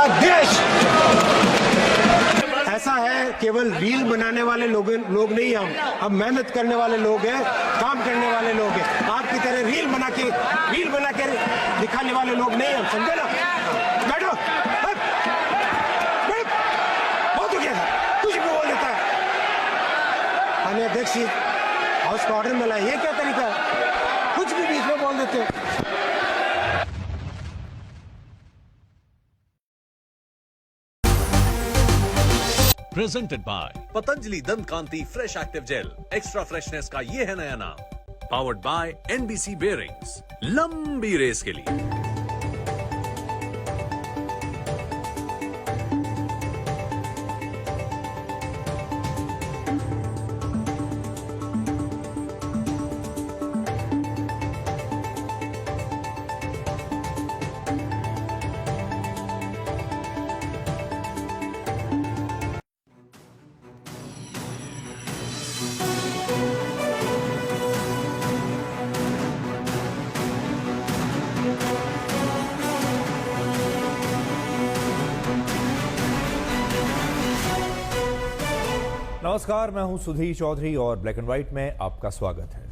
देश। ऐसा है, केवल रील बनाने वाले लोग नहीं हम मेहनत करने वाले लोग हैं, काम करने वाले लोग हैं। आपकी तरह रील बना के दिखाने वाले लोग नहीं हम, समझे ना? बैठो, बहुत हो गया था, कुछ भी बोल देता है। माननीय अध्यक्ष जी, हाउस का ऑर्डर मिला, ये क्या तरीका है? कुछ भी बीच में बोल देते हो। Presented by Patanjali Dant Kanti Fresh Active Gel. Extra freshness का ये है नया नाम. Powered by NBC Bearings. लंबी रेस के लिए. नमस्कार, मैं हूं सुधीर चौधरी और ब्लैक एंड व्हाइट में आपका स्वागत है।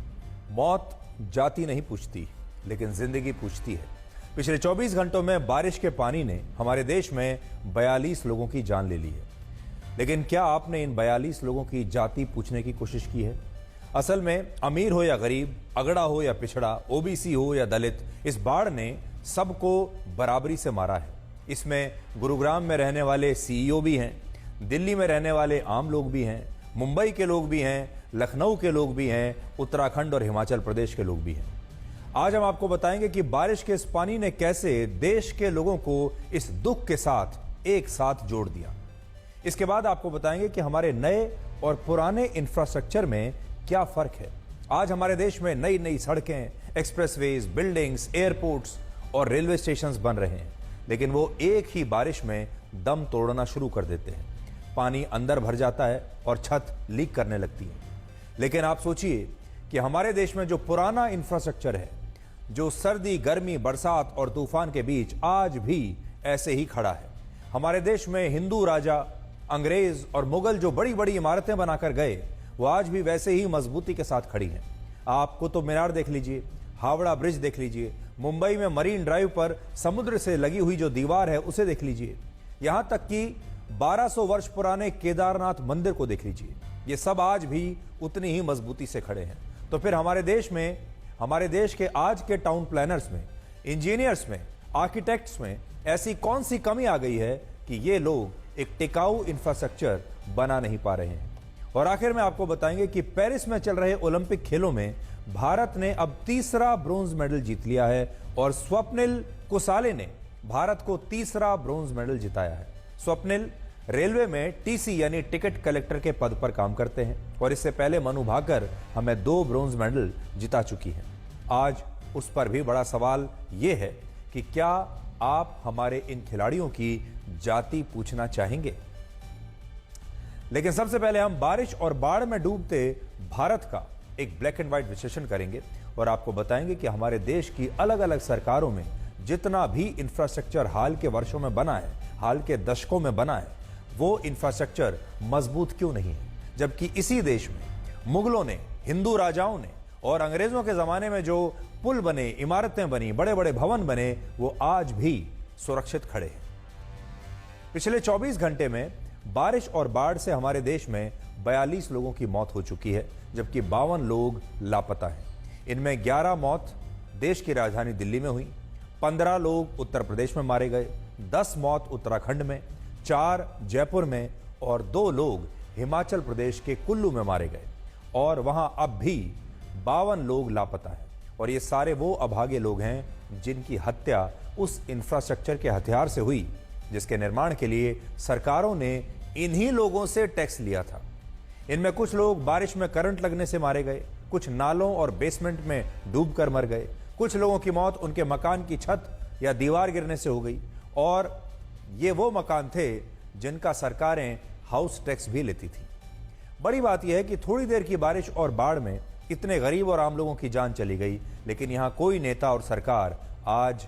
मौत जाति नहीं पूछती, लेकिन जिंदगी पूछती है। पिछले 24 घंटों में बारिश के पानी ने हमारे देश में 42 लोगों की जान ले ली है। लेकिन क्या आपने इन 42 लोगों की जाति पूछने की कोशिश की है? असल में अमीर हो या गरीब, अगड़ा हो या पिछड़ा, ओबीसी हो या दलित, इस बाढ़ ने सबको बराबरी से मारा है। इसमें गुरुग्राम में रहने वाले सीईओ भी हैं, दिल्ली में रहने वाले आम लोग भी हैं, मुंबई के लोग भी हैं, लखनऊ के लोग भी हैं, उत्तराखंड और हिमाचल प्रदेश के लोग भी हैं। आज हम आपको बताएंगे कि बारिश के इस पानी ने कैसे देश के लोगों को इस दुख के साथ एक साथ जोड़ दिया। इसके बाद आपको बताएंगे कि हमारे नए और पुराने इंफ्रास्ट्रक्चर में क्या फर्क है। आज हमारे देश में नई नई सड़कें, एक्सप्रेसवेज, बिल्डिंग्स, एयरपोर्ट्स और रेलवे स्टेशंस बन रहे हैं, लेकिन वो एक ही बारिश में दम तोड़ना शुरू कर देते हैं। पानी अंदर भर जाता है और छत लीक करने लगती है। लेकिन आप सोचिए कि हमारे देश में जो पुराना इंफ्रास्ट्रक्चर है, जो सर्दी, गर्मी, बरसात और तूफान के बीच आज भी ऐसे ही खड़ा है। हमारे देश में हिंदू राजा, अंग्रेज और मुगल जो बड़ी बड़ी इमारतें बनाकर गए, वो आज भी वैसे ही मजबूती के साथ खड़ी हैं। आप कुतुब मीनार देख लीजिए, हावड़ा ब्रिज देख लीजिए, मुंबई में मरीन ड्राइव पर समुद्र से लगी हुई जो दीवार है उसे देख लीजिए, यहां तक कि 1200 वर्ष पुराने केदारनाथ मंदिर को देख लीजिए। ये सब आज भी उतनी ही मजबूती से खड़े हैं। तो फिर हमारे देश के आज के टाउन प्लानर्स में, इंजीनियर्स में, आर्किटेक्ट्स में ऐसी कौन सी कमी आ गई है कि ये लोग एक टिकाऊ इंफ्रास्ट्रक्चर बना नहीं पा रहे हैं। और आखिर में आपको बताएंगे कि पेरिस में चल रहे ओलंपिक खेलों में भारत ने अब तीसरा ब्रोंज मेडल जीत लिया है और स्वप्निल कुसाले ने भारत को तीसरा ब्रोंज मेडल जिताया है। स्वप्निल रेलवे में टीसी यानी टिकट कलेक्टर के पद पर काम करते हैं और इससे पहले मनु भाकर हमें 2 ब्रोंज मेडल जिता चुकी हैं। आज उस पर भी बड़ा सवाल यह है कि क्या आप हमारे इन खिलाड़ियों की जाति पूछना चाहेंगे? लेकिन सबसे पहले हम बारिश और बाढ़ में डूबते भारत का एक ब्लैक एंड व्हाइट विश्लेषण करेंगे और आपको बताएंगे कि हमारे देश की अलग अलग सरकारों में जितना भी इंफ्रास्ट्रक्चर हाल के वर्षों में बना है, हाल के दशकों में बना है, वो इंफ्रास्ट्रक्चर मजबूत क्यों नहीं है, जबकि इसी देश में मुगलों ने, हिंदू राजाओं ने और अंग्रेजों के जमाने में जो पुल बने, इमारतें बनी, बड़े बड़े भवन बने, वो आज भी सुरक्षित खड़े हैं। पिछले 24 घंटे में बारिश और बाढ़ से हमारे देश में 42 लोगों की मौत हो चुकी है, जबकि 52 लोग लापता हैं। इनमें 11 मौत देश की राजधानी दिल्ली में हुई, 15 लोग उत्तर प्रदेश में मारे गए, 10 मौत उत्तराखंड में, 4 जयपुर में और 2 लोग हिमाचल प्रदेश के कुल्लू में मारे गए और वहां अब भी 52 लोग लापता हैं। और ये सारे वो अभागे लोग हैं जिनकी हत्या उस इंफ्रास्ट्रक्चर के हथियार से हुई जिसके निर्माण के लिए सरकारों ने इन्हीं लोगों से टैक्स लिया था। इनमें कुछ लोग बारिश में करंट लगने से मारे गए, कुछ नालों और बेसमेंट में डूबकर मर गए, कुछ लोगों की मौत उनके मकान की छत या दीवार गिरने से हो गई और ये वो मकान थे जिनका सरकारें हाउस टैक्स भी लेती थी। बड़ी बात यह है कि थोड़ी देर की बारिश और बाढ़ में इतने गरीब और आम लोगों की जान चली गई, लेकिन यहां कोई नेता और सरकार आज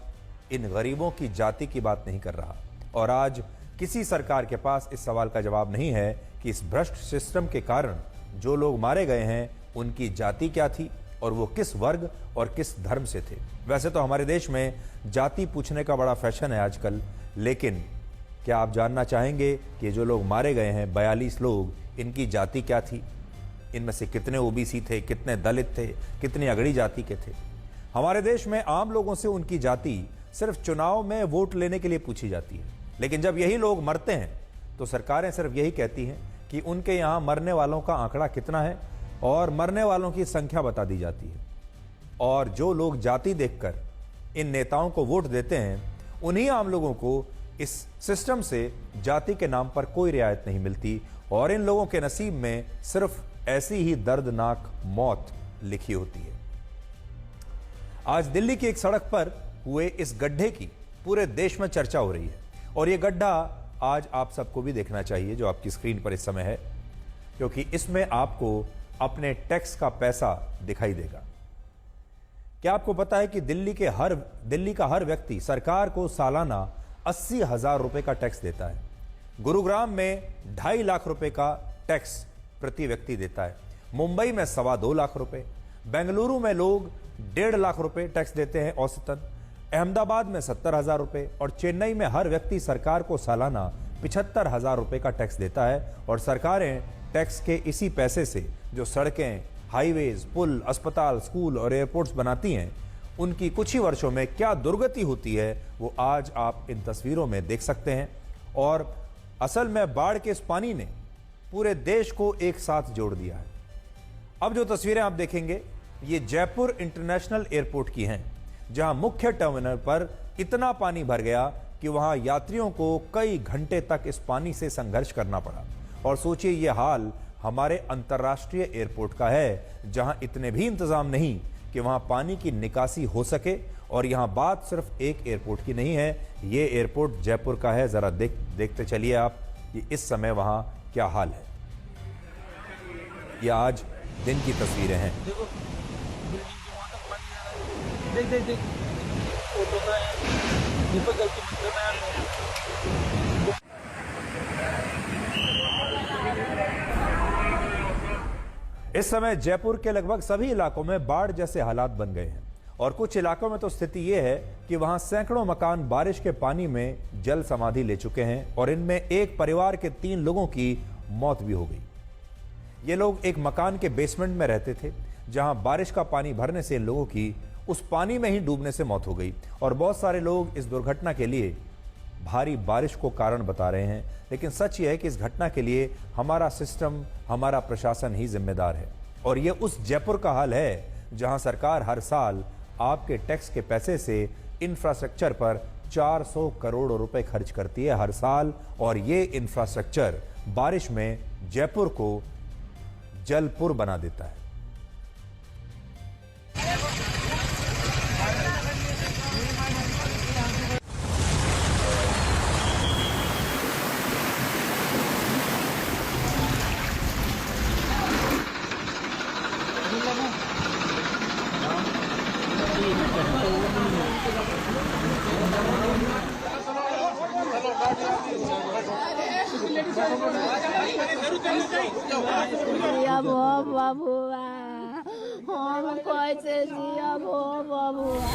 इन गरीबों की जाति की बात नहीं कर रहा। और आज किसी सरकार के पास इस सवाल का जवाब नहीं है कि इस भ्रष्ट सिस्टम के कारण जो लोग मारे गए हैं उनकी जाति क्या थी और वो किस वर्ग और किस धर्म से थे। वैसे तो हमारे देश में जाति पूछने का बड़ा फैशन है आजकल, लेकिन क्या आप जानना चाहेंगे कि जो लोग मारे गए हैं 42 लोग, इनकी जाति क्या थी? इनमें से कितने ओबीसी थे, कितने दलित थे, कितनी अगड़ी जाति के थे? हमारे देश में आम लोगों से उनकी जाति सिर्फ चुनाव में वोट लेने के लिए पूछी जाती है, लेकिन जब यही लोग मरते हैं तो सरकारें सिर्फ यही कहती हैं कि उनके यहाँ मरने वालों का आंकड़ा कितना है और मरने वालों की संख्या बता दी जाती है। और जो लोग जाति देखकर इन नेताओं को वोट देते हैं, उन्हीं आम लोगों को इस सिस्टम से जाति के नाम पर कोई रियायत नहीं मिलती और इन लोगों के नसीब में सिर्फ ऐसी ही दर्दनाक मौत लिखी होती है। आज दिल्ली की एक सड़क पर हुए इस गड्ढे की पूरे देश में चर्चा हो रही है और यह गड्ढा आज आप सबको भी देखना चाहिए जो आपकी स्क्रीन पर इस समय है, क्योंकि इसमें आपको अपने टैक्स का पैसा दिखाई देगा। क्या आपको पता है कि दिल्ली का हर व्यक्ति सरकार को सालाना 80,000 रुपए का टैक्स देता है। गुरुग्राम में 2.5 लाख रुपए का टैक्स प्रति व्यक्ति देता है। मुंबई में 2.25 लाख रुपए, बेंगलुरु में लोग 1.5 लाख रुपए टैक्स देते हैं औसतन, अहमदाबाद में 70,000 रुपए और चेन्नई में हर व्यक्ति सरकार को सालाना 75,000 रुपए का टैक्स देता है। और सरकारें टैक्स के इसी पैसे से जो सड़कें, हाईवेज, पुल, अस्पताल, स्कूल और एयरपोर्ट्स बनाती हैं, उनकी कुछ ही वर्षों में क्या दुर्गति होती है वो आज आप इन तस्वीरों में देख सकते हैं। और असल में बाढ़ के इस पानी ने पूरे देश को एक साथ जोड़ दिया है। अब जो तस्वीरें आप देखेंगे ये जयपुर इंटरनेशनल एयरपोर्ट की हैं, जहां मुख्य टर्मिनल पर इतना पानी भर गया कि वहां यात्रियों को कई घंटे तक इस पानी से संघर्ष करना पड़ा। और सोचिए ये हाल हमारे अंतर्राष्ट्रीय एयरपोर्ट का है, जहां इतने भी इंतजाम नहीं कि वहां पानी की निकासी हो सके। और यहां बात सिर्फ एक एयरपोर्ट की नहीं है, ये एयरपोर्ट जयपुर का है। जरा देखते चलिए आप कि इस समय वहां क्या हाल है। ये आज दिन की तस्वीरें हैं। देख फोटो है, ये पर गलती मत करना यार। इस समय जयपुर के लगभग सभी इलाकों में बाढ़ जैसे हालात बन गए हैं और कुछ इलाकों में तो स्थिति यह है कि वहां सैकड़ों मकान बारिश के पानी में जल समाधि ले चुके हैं और इनमें एक परिवार के 3 लोगों की मौत भी हो गई। ये लोग एक मकान के बेसमेंट में रहते थे, जहां बारिश का पानी भरने से इन लोगों की उस पानी में ही डूबने से मौत हो गई। और बहुत सारे लोग इस दुर्घटना के लिए भारी बारिश को कारण बता रहे हैं, लेकिन सच यह है कि इस घटना के लिए हमारा सिस्टम, हमारा प्रशासन ही जिम्मेदार है। और यह उस जयपुर का हाल है जहां सरकार हर साल आपके टैक्स के पैसे से इंफ्रास्ट्रक्चर पर 400 करोड़ रुपए खर्च करती है हर साल। और ये इंफ्रास्ट्रक्चर बारिश में जयपुर को जलपुर बना देता है। जियब हो बबुआ, हम कैसे जियब हो बबुआ।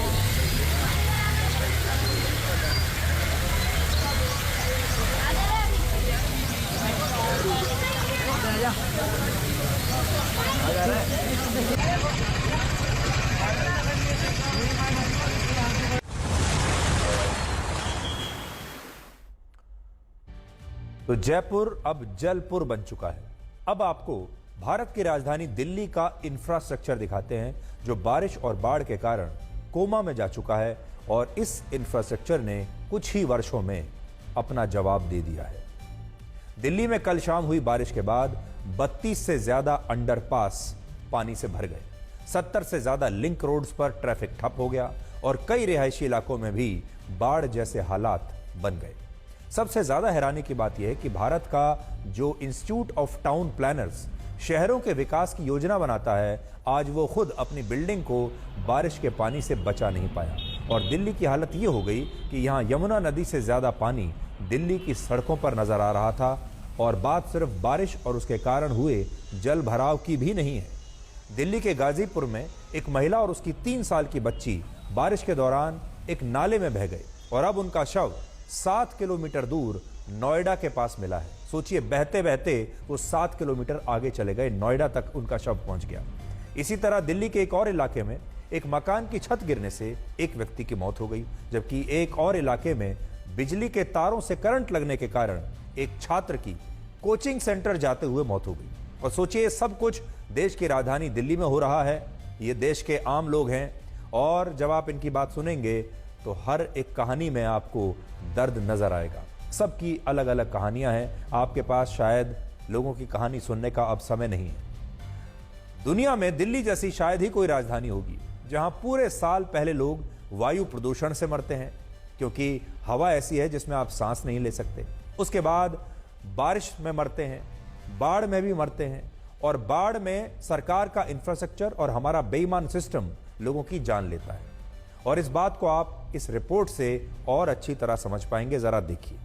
तो जयपुर अब जलपुर बन चुका है। अब आपको भारत की राजधानी दिल्ली का इंफ्रास्ट्रक्चर दिखाते हैं, जो बारिश और बाढ़ के कारण कोमा में जा चुका है। और इस इंफ्रास्ट्रक्चर ने कुछ ही वर्षों में अपना जवाब दे दिया है। दिल्ली में कल शाम हुई बारिश के बाद 32 से ज्यादा अंडरपास पानी से भर गए, 70 से ज्यादा लिंक रोड्स पर ट्रैफिक ठप हो गया और कई रिहायशी इलाकों में भी बाढ़ जैसे हालात बन गए। सबसे ज्यादा हैरानी की बात यह है कि भारत का जो इंस्टीट्यूट ऑफ टाउन प्लानर्स शहरों के विकास की योजना बनाता है, आज वो खुद अपनी बिल्डिंग को बारिश के पानी से बचा नहीं पाया। और दिल्ली की हालत ये हो गई कि यहाँ यमुना नदी से ज़्यादा पानी दिल्ली की सड़कों पर नजर आ रहा था। और बात सिर्फ बारिश और उसके कारण हुए जल भराव की भी नहीं है। दिल्ली के गाजीपुर में एक महिला और उसकी 3 साल की बच्ची बारिश के दौरान एक नाले में बह गई और अब उनका शव 7 किलोमीटर दूर नोएडा के पास मिला है। सोचिए, बहते बहते वो 7 किलोमीटर आगे चले गए, नोएडा तक उनका शव पहुंच गया। इसी तरह दिल्ली के एक और इलाके में एक मकान की छत गिरने से एक व्यक्ति की मौत हो गई, जबकि एक और इलाके में बिजली के तारों से करंट लगने के कारण एक छात्र की कोचिंग सेंटर जाते हुए मौत हो गई। और सोचिए, सब कुछ देश की राजधानी दिल्ली में हो रहा है। ये देश के आम लोग हैं और जब आप इनकी बात सुनेंगे तो हर एक कहानी में आपको दर्द नजर आएगा। सबकी अलग अलग कहानियां हैं। आपके पास शायद लोगों की कहानी सुनने का अब समय नहीं है। दुनिया में दिल्ली जैसी शायद ही कोई राजधानी होगी जहां पूरे साल पहले लोग वायु प्रदूषण से मरते हैं, क्योंकि हवा ऐसी है जिसमें आप सांस नहीं ले सकते। उसके बाद बारिश में मरते हैं, बाढ़ में भी मरते हैं, और बाढ़ में सरकार का इंफ्रास्ट्रक्चर और हमारा बेईमान सिस्टम लोगों की जान लेता है। और इस बात को आप इस रिपोर्ट से और अच्छी तरह समझ पाएंगे। जरा देखिए।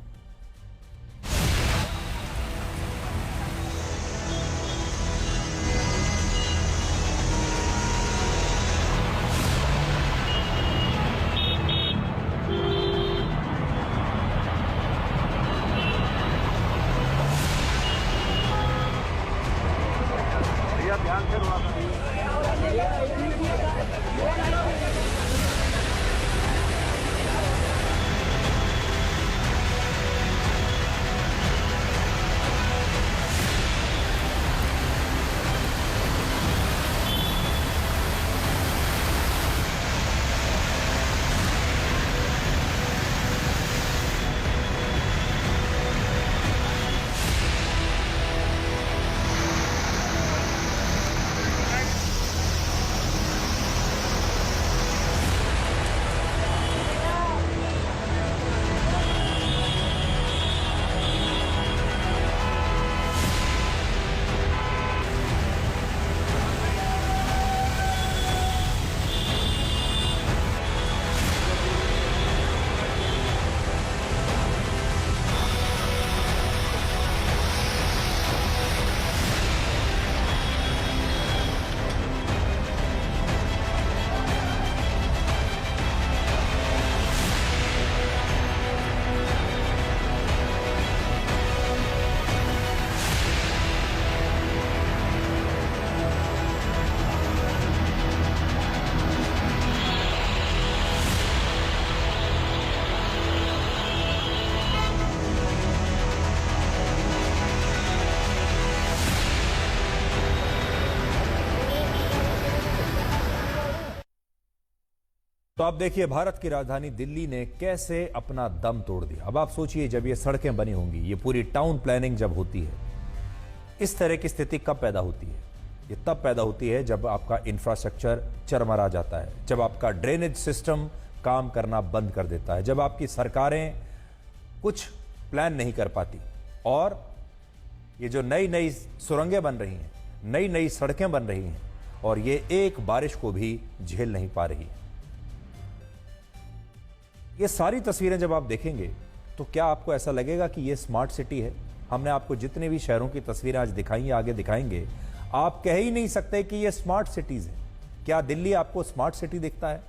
तो अब देखिए, भारत की राजधानी दिल्ली ने कैसे अपना दम तोड़ दिया। अब आप सोचिए, जब ये सड़कें बनी होंगी, ये पूरी टाउन प्लानिंग जब होती है, इस तरह की स्थिति कब पैदा होती है? ये तब पैदा होती है जब आपका इंफ्रास्ट्रक्चर चरमरा जाता है, जब आपका ड्रेनेज सिस्टम काम करना बंद कर देता है, जब आपकी सरकारें कुछ प्लान नहीं कर पाती और ये जो नई नई सुरंगें बन रही हैं, नई नई सड़कें बन रही हैं और ये एक बारिश को भी झेल नहीं पा रही है। ये सारी तस्वीरें जब आप देखेंगे तो क्या आपको ऐसा लगेगा कि ये स्मार्ट सिटी है? हमने आपको जितने भी शहरों की तस्वीरें आज दिखाई, आगे दिखाएंगे, आप कह ही नहीं सकते कि ये स्मार्ट सिटीज है। क्या दिल्ली आपको स्मार्ट सिटी दिखता है?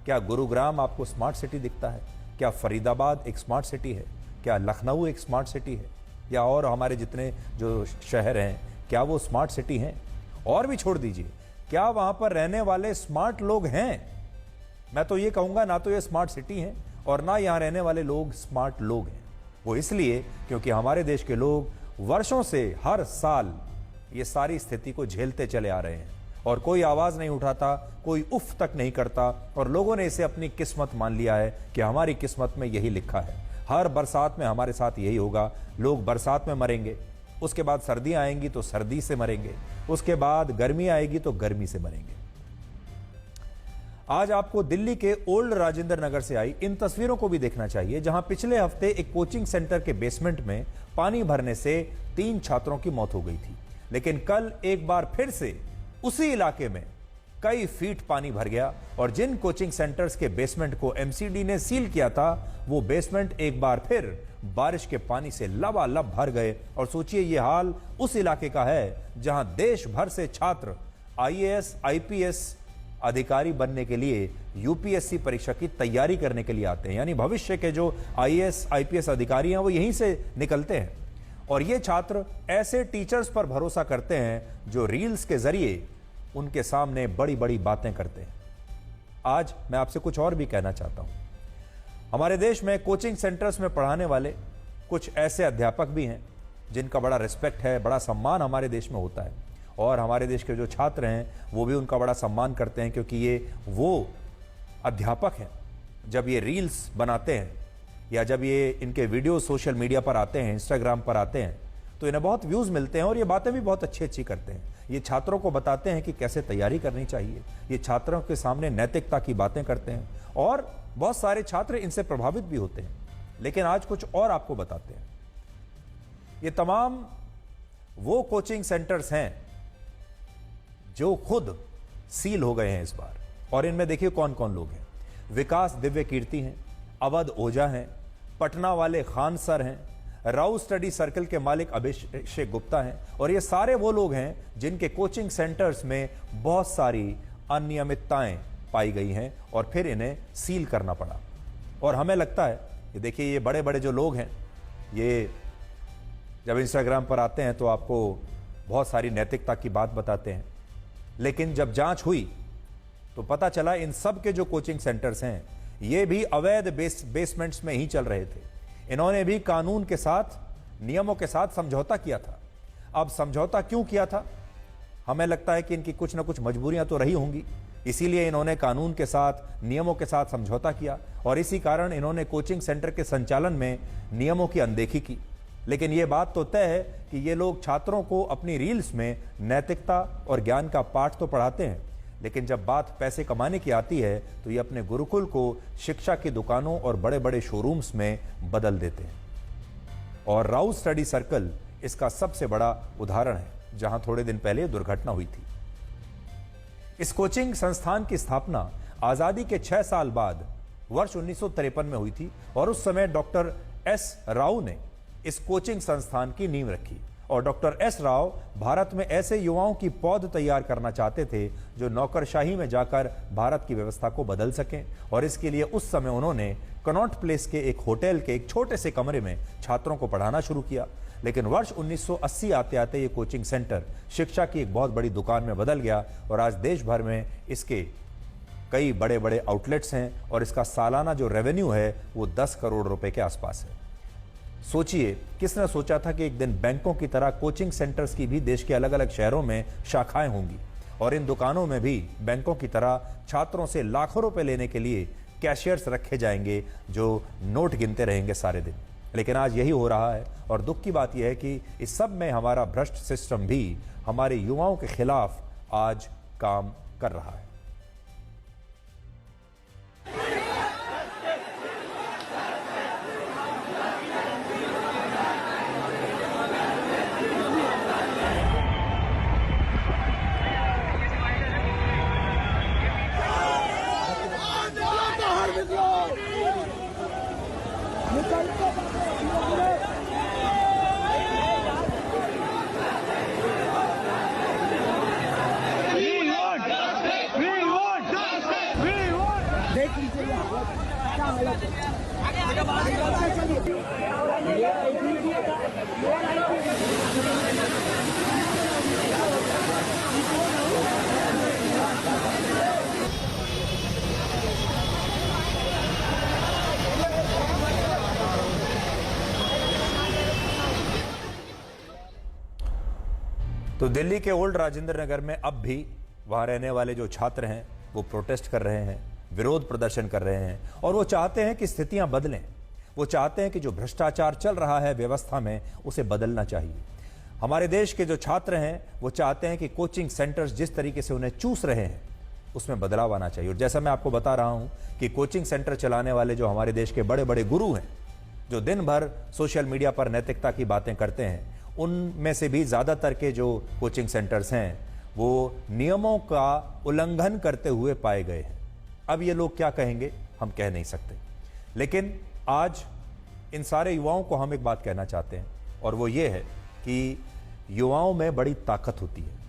क्या गुरुग्राम आपको स्मार्ट सिटी दिखता है? क्या फरीदाबाद एक स्मार्ट सिटी है? क्या लखनऊ एक स्मार्ट सिटी है? या और हमारे जितने जो शहर हैं, क्या वो स्मार्ट सिटी हैं? और भी छोड़ दीजिए, क्या वहां पर रहने वाले स्मार्ट लोग हैं? मैं तो ये कहूंगा, ना तो ये स्मार्ट सिटी हैं और ना यहां रहने वाले लोग स्मार्ट लोग हैं। वो इसलिए क्योंकि हमारे देश के लोग वर्षों से हर साल ये सारी स्थिति को झेलते चले आ रहे हैं और कोई आवाज नहीं उठाता, कोई उफ तक नहीं करता, और लोगों ने इसे अपनी किस्मत मान लिया है कि हमारी किस्मत में यही लिखा है, हर बरसात में हमारे साथ यही होगा। लोग बरसात में मरेंगे, उसके बाद सर्दियां आएंगी तो सर्दी से मरेंगे, उसके बाद गर्मी आएगी तो गर्मी से मरेंगे। आज आपको दिल्ली के ओल्ड राजेंद्र नगर से आई इन तस्वीरों को भी देखना चाहिए, जहां पिछले हफ्ते एक कोचिंग सेंटर के बेसमेंट में पानी भरने से 3 छात्रों की मौत हो गई थी। लेकिन कल एक बार फिर से उसी इलाके में कई फीट पानी भर गया और जिन कोचिंग सेंटर्स के बेसमेंट को एमसीडी ने सील किया था, वो बेसमेंट एक बार फिर बारिश के पानी से लबालब भर गए। और सोचिए ये हाल उस इलाके का है जहां देश भर से छात्र आईएएस, आईपीएस अधिकारी बनने के लिए यूपीएससी परीक्षा की तैयारी करने के लिए आते हैं। यानी भविष्य के जो आईएएस, आईपीएस अधिकारी हैं वो यहीं से निकलते हैं। और ये छात्र ऐसे टीचर्स पर भरोसा करते हैं जो रील्स के जरिए उनके सामने बड़ी बड़ी बातें करते हैं। आज मैं आपसे कुछ और भी कहना चाहता हूं। हमारे देश में कोचिंग सेंटर्स में पढ़ाने वाले कुछ ऐसे अध्यापक भी हैं जिनका बड़ा रिस्पेक्ट है, बड़ा सम्मान हमारे देश में होता है। और हमारे देश के जो छात्र हैं वो भी उनका बड़ा सम्मान करते हैं, क्योंकि ये वो अध्यापक हैं जब ये रील्स बनाते हैं या जब ये इनके वीडियो सोशल मीडिया पर आते हैं, इंस्टाग्राम पर आते हैं, तो इन्हें बहुत व्यूज़ मिलते हैं और ये बातें भी बहुत अच्छी अच्छी करते हैं। ये छात्रों को बताते हैं कि कैसे तैयारी करनी चाहिए। ये छात्रों के सामने नैतिकता की बातें करते हैं और बहुत सारे छात्र इनसे प्रभावित भी होते हैं। लेकिन आज कुछ और आपको बताते हैं। ये तमाम वो कोचिंग सेंटर्स हैं जो खुद सील हो गए हैं इस बार, और इनमें देखिए कौन कौन लोग हैं। विकास दिव्य कीर्ति हैं, अवध ओझा हैं, पटना वाले खान सर हैं, राउ स्टडी सर्कल के मालिक अभिषेक गुप्ता हैं। और ये सारे वो लोग हैं जिनके कोचिंग सेंटर्स में बहुत सारी अनियमितताएं पाई गई हैं और फिर इन्हें सील करना पड़ा। और हमें लगता है कि देखिए ये बड़े बड़े जो लोग हैं, ये जब इंस्टाग्राम पर आते हैं तो आपको बहुत सारी नैतिकता की बात बताते हैं, लेकिन जब जांच हुई तो पता चला इन सब के जो कोचिंग सेंटर्स हैं ये भी अवैध बेसमेंट्स में ही चल रहे थे। इन्होंने भी कानून के साथ, नियमों के साथ समझौता किया था। अब समझौता क्यों किया था? हमें लगता है कि इनकी कुछ ना कुछ मजबूरियां तो रही होंगी, इसीलिए इन्होंने कानून के साथ, नियमों के साथ समझौता किया और इसी कारण इन्होंने कोचिंग सेंटर के संचालन में नियमों की अनदेखी की। लेकिन यह बात तो तय है कि ये लोग छात्रों को अपनी रील्स में नैतिकता और ज्ञान का पाठ तो पढ़ाते हैं, लेकिन जब बात पैसे कमाने की आती है तो ये अपने गुरुकुल को शिक्षा की दुकानों और बड़े बड़े शोरूम्स में बदल देते हैं। और राउ स्टडी सर्कल इसका सबसे बड़ा उदाहरण है, जहां थोड़े दिन पहले दुर्घटना हुई थी। इस कोचिंग संस्थान की स्थापना आजादी के 6 साल बाद वर्ष 1953 में हुई थी और उस समय डॉक्टर एस राव ने इस कोचिंग संस्थान की नींव रखी। और डॉक्टर एस राव भारत में ऐसे युवाओं की पौध तैयार करना चाहते थे जो नौकरशाही में जाकर भारत की व्यवस्था को बदल सकें। और इसके लिए उस समय उन्होंने कनॉट प्लेस के एक होटल के एक छोटे से कमरे में छात्रों को पढ़ाना शुरू किया। लेकिन वर्ष 1980 आते आते ये कोचिंग सेंटर शिक्षा की एक बहुत बड़ी दुकान में बदल गया और आज देश भर में इसके कई बड़े बड़े आउटलेट्स हैं और इसका सालाना जो रेवेन्यू है वो 10 करोड़ रुपए के आसपास है। सोचिए, किसने सोचा था कि एक दिन बैंकों की तरह कोचिंग सेंटर्स की भी देश के अलग अलग शहरों में शाखाएं होंगी और इन दुकानों में भी बैंकों की तरह छात्रों से लाखों रुपए लेने के लिए कैशियर्स रखे जाएंगे जो नोट गिनते रहेंगे सारे दिन। लेकिन आज यही हो रहा है और दुख की बात यह है कि इस सब में हमारा भ्रष्ट सिस्टम भी हमारे युवाओं के खिलाफ आज काम कर रहा है। तो दिल्ली के ओल्ड राजेंद्र नगर में अब भी वहां रहने वाले जो छात्र हैं वो प्रोटेस्ट कर रहे हैं, विरोध प्रदर्शन कर रहे हैं और वो चाहते हैं कि स्थितियां बदलें। वो चाहते हैं कि जो भ्रष्टाचार चल रहा है व्यवस्था में उसे बदलना चाहिए। हमारे देश के जो छात्र हैं वो चाहते हैं कि कोचिंग सेंटर्स जिस तरीके से उन्हें चूस रहे हैं उसमें बदलाव आना चाहिए। और जैसा मैं आपको बता रहा हूं कि कोचिंग सेंटर चलाने वाले जो हमारे देश के बड़े बड़े गुरु हैं, जो दिन भर सोशल मीडिया पर नैतिकता की बातें करते हैं, उनमें से भी ज़्यादातर के जो कोचिंग सेंटर्स हैं वो नियमों का उल्लंघन करते हुए पाए गए हैं। अब ये लोग क्या कहेंगे हम कह नहीं सकते, लेकिन आज इन सारे युवाओं को हम एक बात कहना चाहते हैं, और वो ये है कि युवाओं में बड़ी ताकत होती है।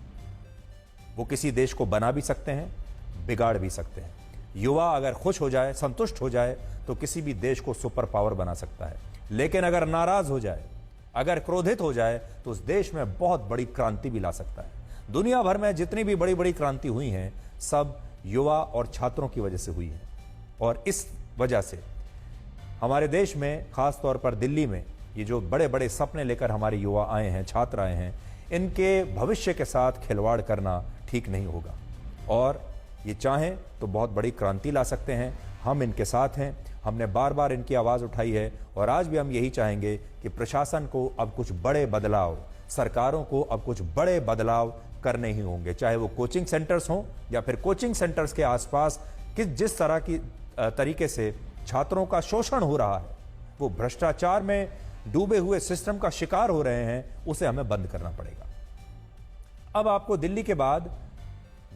वो किसी देश को बना भी सकते हैं, बिगाड़ भी सकते हैं। युवा अगर खुश हो जाए, संतुष्ट हो जाए, तो किसी भी देश को सुपर पावर बना सकता है। लेकिन अगर नाराज हो जाए, अगर क्रोधित हो जाए, तो उस देश में बहुत बड़ी क्रांति भी ला सकता है। दुनिया भर में जितनी भी बड़ी बड़ी क्रांति हुई हैं, सब युवा और छात्रों की वजह से हुई हैं। और इस वजह से हमारे देश में, खास तौर पर दिल्ली में, ये जो बड़े बड़े सपने लेकर हमारे युवा आए हैं, छात्र आए हैं, इनके भविष्य के साथ खिलवाड़ करना ठीक नहीं होगा। और ये चाहें तो बहुत बड़ी क्रांति ला सकते हैं। हम इनके साथ हैं, हमने बार बार इनकी आवाज़ उठाई है, और आज भी हम यही चाहेंगे कि प्रशासन को अब कुछ बड़े बदलाव, सरकारों को अब कुछ बड़े बदलाव करने ही होंगे, चाहे वो कोचिंग सेंटर्स हों या फिर कोचिंग सेंटर्स के आसपास जिस तरह की तरीके से छात्रों का शोषण हो रहा है, वो भ्रष्टाचार में डूबे हुए सिस्टम का शिकार हो रहे हैं, उसे हमें बंद करना पड़ेगा। अब आपको दिल्ली के बाद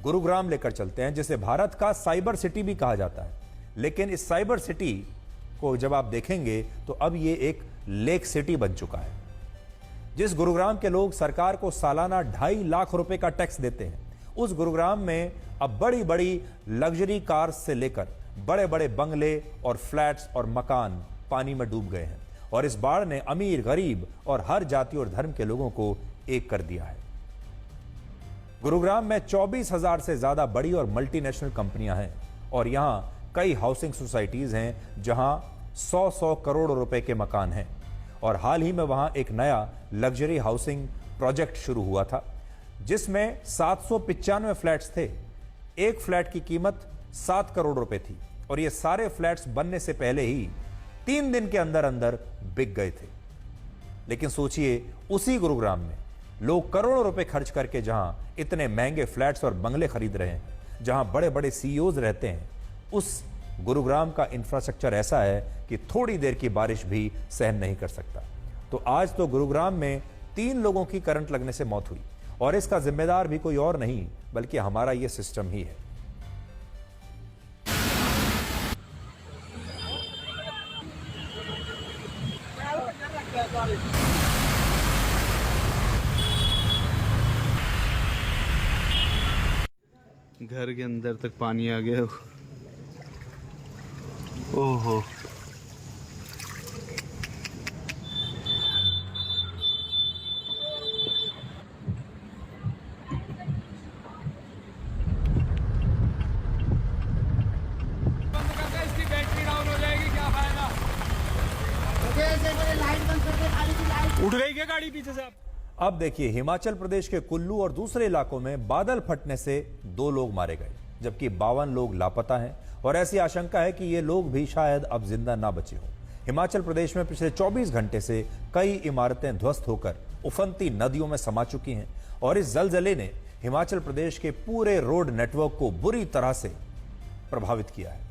गुरुग्राम लेकर चलते हैं, जिसे भारत का साइबर सिटी भी कहा जाता है। लेकिन इस साइबर सिटी को जब आप देखेंगे तो अब ये एक लेक सिटी बन चुका है। जिस गुरुग्राम के लोग सरकार को सालाना 2.5 लाख रुपए का टैक्स देते हैं, उस गुरुग्राम में अब बड़ी बड़ी लग्जरी कार्स से लेकर बड़े बड़े बंगले और फ्लैट्स और मकान पानी में डूब गए हैं। और इस बाढ़ ने अमीर, गरीब और हर जाति और धर्म के लोगों को एक कर दिया है। गुरुग्राम में 24,000 से ज्यादा बड़ी और मल्टीनेशनल कंपनियां हैं, और यहां कई हाउसिंग सोसाइटीज हैं जहां 100 करोड़ रुपए के मकान हैं। और हाल ही में वहां एक नया लग्जरी हाउसिंग प्रोजेक्ट शुरू हुआ था, जिसमें 795 फ्लैट्स थे। एक फ्लैट की कीमत 7 करोड़ रुपए थी, और ये सारे फ्लैट्स बनने से पहले ही 3 दिन के अंदर अंदर बिक गए थे। लेकिन सोचिए, उसी गुरुग्राम में लोग करोड़ों रुपए खर्च करके जहां इतने महंगे फ्लैट्स और बंगले खरीद रहे हैं, जहां बड़े बड़े सीईओज रहते हैं, उस गुरुग्राम का इंफ्रास्ट्रक्चर ऐसा है कि थोड़ी देर की बारिश भी सहन नहीं कर सकता। तो आज तो गुरुग्राम में 3 लोगों की करंट लगने से मौत हुई, और इसका जिम्मेदार भी कोई और नहीं बल्कि हमारा यह सिस्टम ही है। घर के अंदर तक पानी आ गया। ओहो, इसकी बैटरी डाउन हो जाएगी, क्या फायदा। उठ गई क्या गाड़ी पीछे से? अब देखिए, हिमाचल प्रदेश के कुल्लू और दूसरे इलाकों में बादल फटने से 2 लोग मारे गए, जबकि 52 लोग लापता हैं, और ऐसी आशंका है कि ये लोग भी शायद अब जिंदा ना बचे हों। हिमाचल प्रदेश में पिछले 24 घंटे से कई इमारतें ध्वस्त होकर उफनती नदियों में समा चुकी हैं, और इस जलजले ने हिमाचल प्रदेश के पूरे रोड नेटवर्क को बुरी तरह से प्रभावित किया है।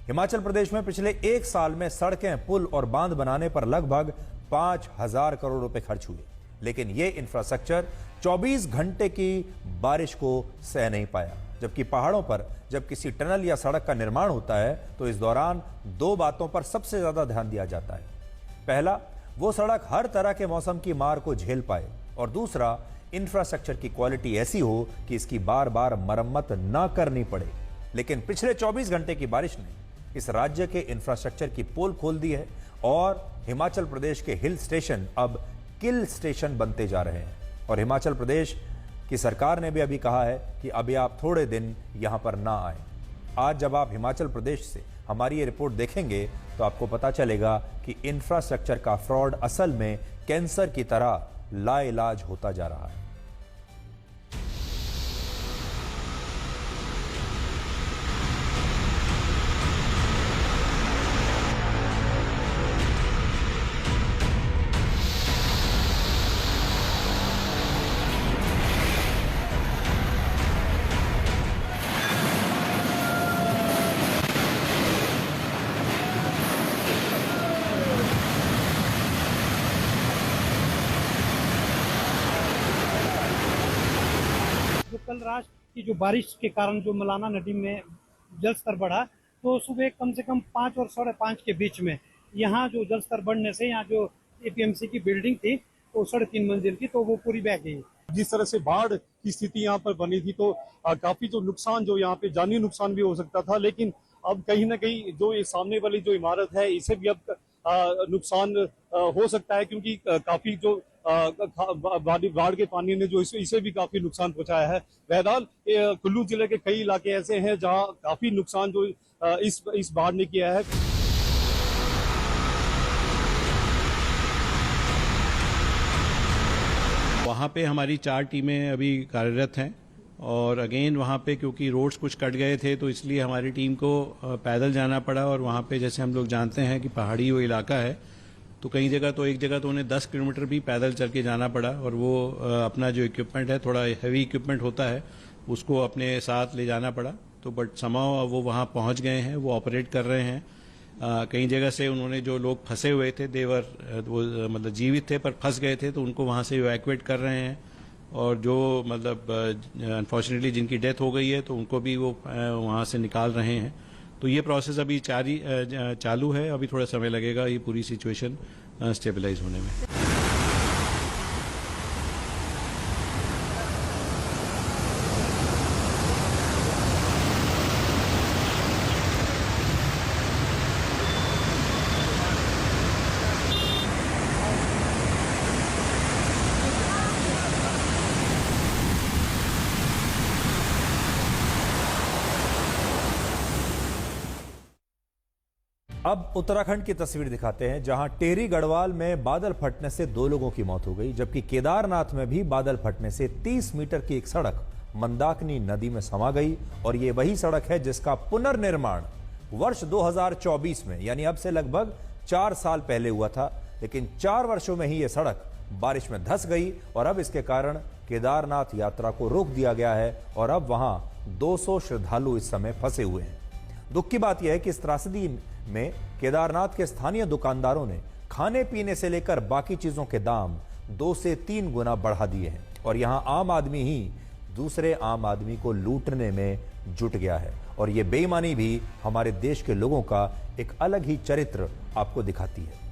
हिमाचल प्रदेश में पिछले 1 साल में सड़कें, पुल और बांध बनाने पर लगभग 5,000 करोड़ रुपए खर्च हुए, लेकिन यह इंफ्रास्ट्रक्चर 24 घंटे की बारिश को सह नहीं पाया। जबकि पहाड़ों पर जब किसी टनल या सड़क का निर्माण होता है, तो इस दौरान 2 बातों पर सबसे ज्यादा ध्यान दिया जाता है। पहला, वो सड़क हर तरह के मौसम की मार को झेल पाए, और दूसरा, इंफ्रास्ट्रक्चर की क्वालिटी ऐसी हो कि इसकी बार बार मरम्मत ना करनी पड़े। लेकिन पिछले 24 घंटे की बारिश ने इस राज्य के इंफ्रास्ट्रक्चर की पोल खोल दी है, और हिमाचल प्रदेश के हिल स्टेशन अब किल स्टेशन बनते जा रहे हैं। और हिमाचल प्रदेश की सरकार ने भी अभी कहा है कि अभी आप थोड़े दिन यहां पर ना आए। आज जब आप हिमाचल प्रदेश से हमारी ये रिपोर्ट देखेंगे, तो आपको पता चलेगा कि इंफ्रास्ट्रक्चर का फ्रॉड असल में कैंसर की तरह लाइलाज होता जा रहा है। कल रात की जो बारिश के कारण जो मलाना नदी में जल स्तर बढ़ा, तो सुबह कम से कम 5 और 5:30 के बीच में यहाँ जो जल स्तर बढ़ने से यहाँ जो एपीएमसी की बिल्डिंग थी वो 3.5 मंजिल की, तो वो पूरी बह गई। जिस तरह से बाढ़ की स्थिति यहाँ पर बनी थी तो काफी जो नुकसान, जो यहाँ पे जानी नुकसान भी हो सकता था, लेकिन अब कहीं ना कहीं जो ये सामने वाली जो इमारत है इसे भी अब नुकसान हो सकता है, क्योंकि काफी जो बाढ़ के पानी ने जो इसे भी काफी नुकसान पहुंचाया है। बहरहाल कुल्लू जिले के कई इलाके ऐसे हैं जहां काफी नुकसान जो इस बाढ़ ने किया है। वहाँ पे हमारी 4 टीमें अभी कार्यरत हैं और अगेन वहाँ पे क्योंकि रोड्स कुछ कट गए थे तो इसलिए हमारी टीम को पैदल जाना पड़ा। और वहाँ पे जैसे हम लोग जानते हैं कि पहाड़ी वो इलाका है, तो कई जगह तो एक जगह तो उन्हें 10 किलोमीटर भी पैदल चल के जाना पड़ा। और वो अपना जो इक्विपमेंट है, थोड़ा हैवी इक्विपमेंट होता है, उसको अपने साथ ले जाना पड़ा। तो बट समाव वो वहाँ पहुँच गए हैं, वो ऑपरेट कर रहे हैं। कई जगह से उन्होंने जो लोग फंसे हुए थे, देवर वो मतलब जीवित थे पर फंस गए थे, तो उनको वहाँ से इवैक्यूएट कर रहे हैं। और जो मतलब अनफॉर्चुनेटली जिनकी डेथ हो गई है तो उनको भी वो वहाँ से निकाल रहे हैं। तो ये प्रोसेस अभी चालू है, अभी थोड़ा समय लगेगा ये पूरी सिचुएशन स्टेबलाइज होने में। अब उत्तराखंड की तस्वीर दिखाते हैं, जहां टेहरी गढ़वाल में बादल फटने से 2 लोगों की मौत हो गई, जबकि केदारनाथ में भी बादल फटने से 30 मीटर की एक सड़क मंदाकिनी नदी में समा गई। और ये वही सड़क है जिसका पुनर्निर्माण वर्ष 2024 में, यानी अब से लगभग 4 साल पहले हुआ था। लेकिन 4 वर्षों में ही यह सड़क बारिश में धंस गई और अब इसके कारण केदारनाथ यात्रा को रोक दिया गया है और अब वहां 200 श्रद्धालु इस समय फंसे हुए हैं। दुख की बात यह है कि इस त्रासदी में केदारनाथ के स्थानीय दुकानदारों ने खाने पीने से लेकर बाकी चीजों के दाम 2 से 3 गुना बढ़ा दिए हैं और यहां आम आदमी ही दूसरे आम आदमी को लूटने में जुट गया है। और यह बेईमानी भी हमारे देश के लोगों का एक अलग ही चरित्र आपको दिखाती है।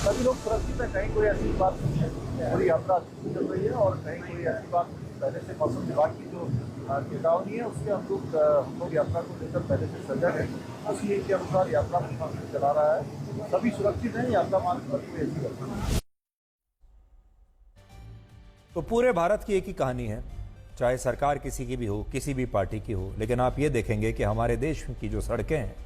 सभी लोग सुरक्षित है, कहीं कोई ऐसी बात नहीं है, पूरी यात्रा अच्छी चल रही है और कहीं कोई ऐसी बात पहले से मौसम विभाग की जो चेतावनी है उससे हम लोग यात्रा को लेकर पहले से सजग है, उसी के अनुसार यात्रा प्रशासन चला रहा है। सभी सुरक्षित है, यात्रा मार्ग पर कोई ऐसी घटना नहीं। तो पूरे भारत की एक ही कहानी है, चाहे सरकार किसी की भी हो, किसी भी पार्टी की हो, लेकिन आप ये देखेंगे कि हमारे देश की जो सड़कें हैं,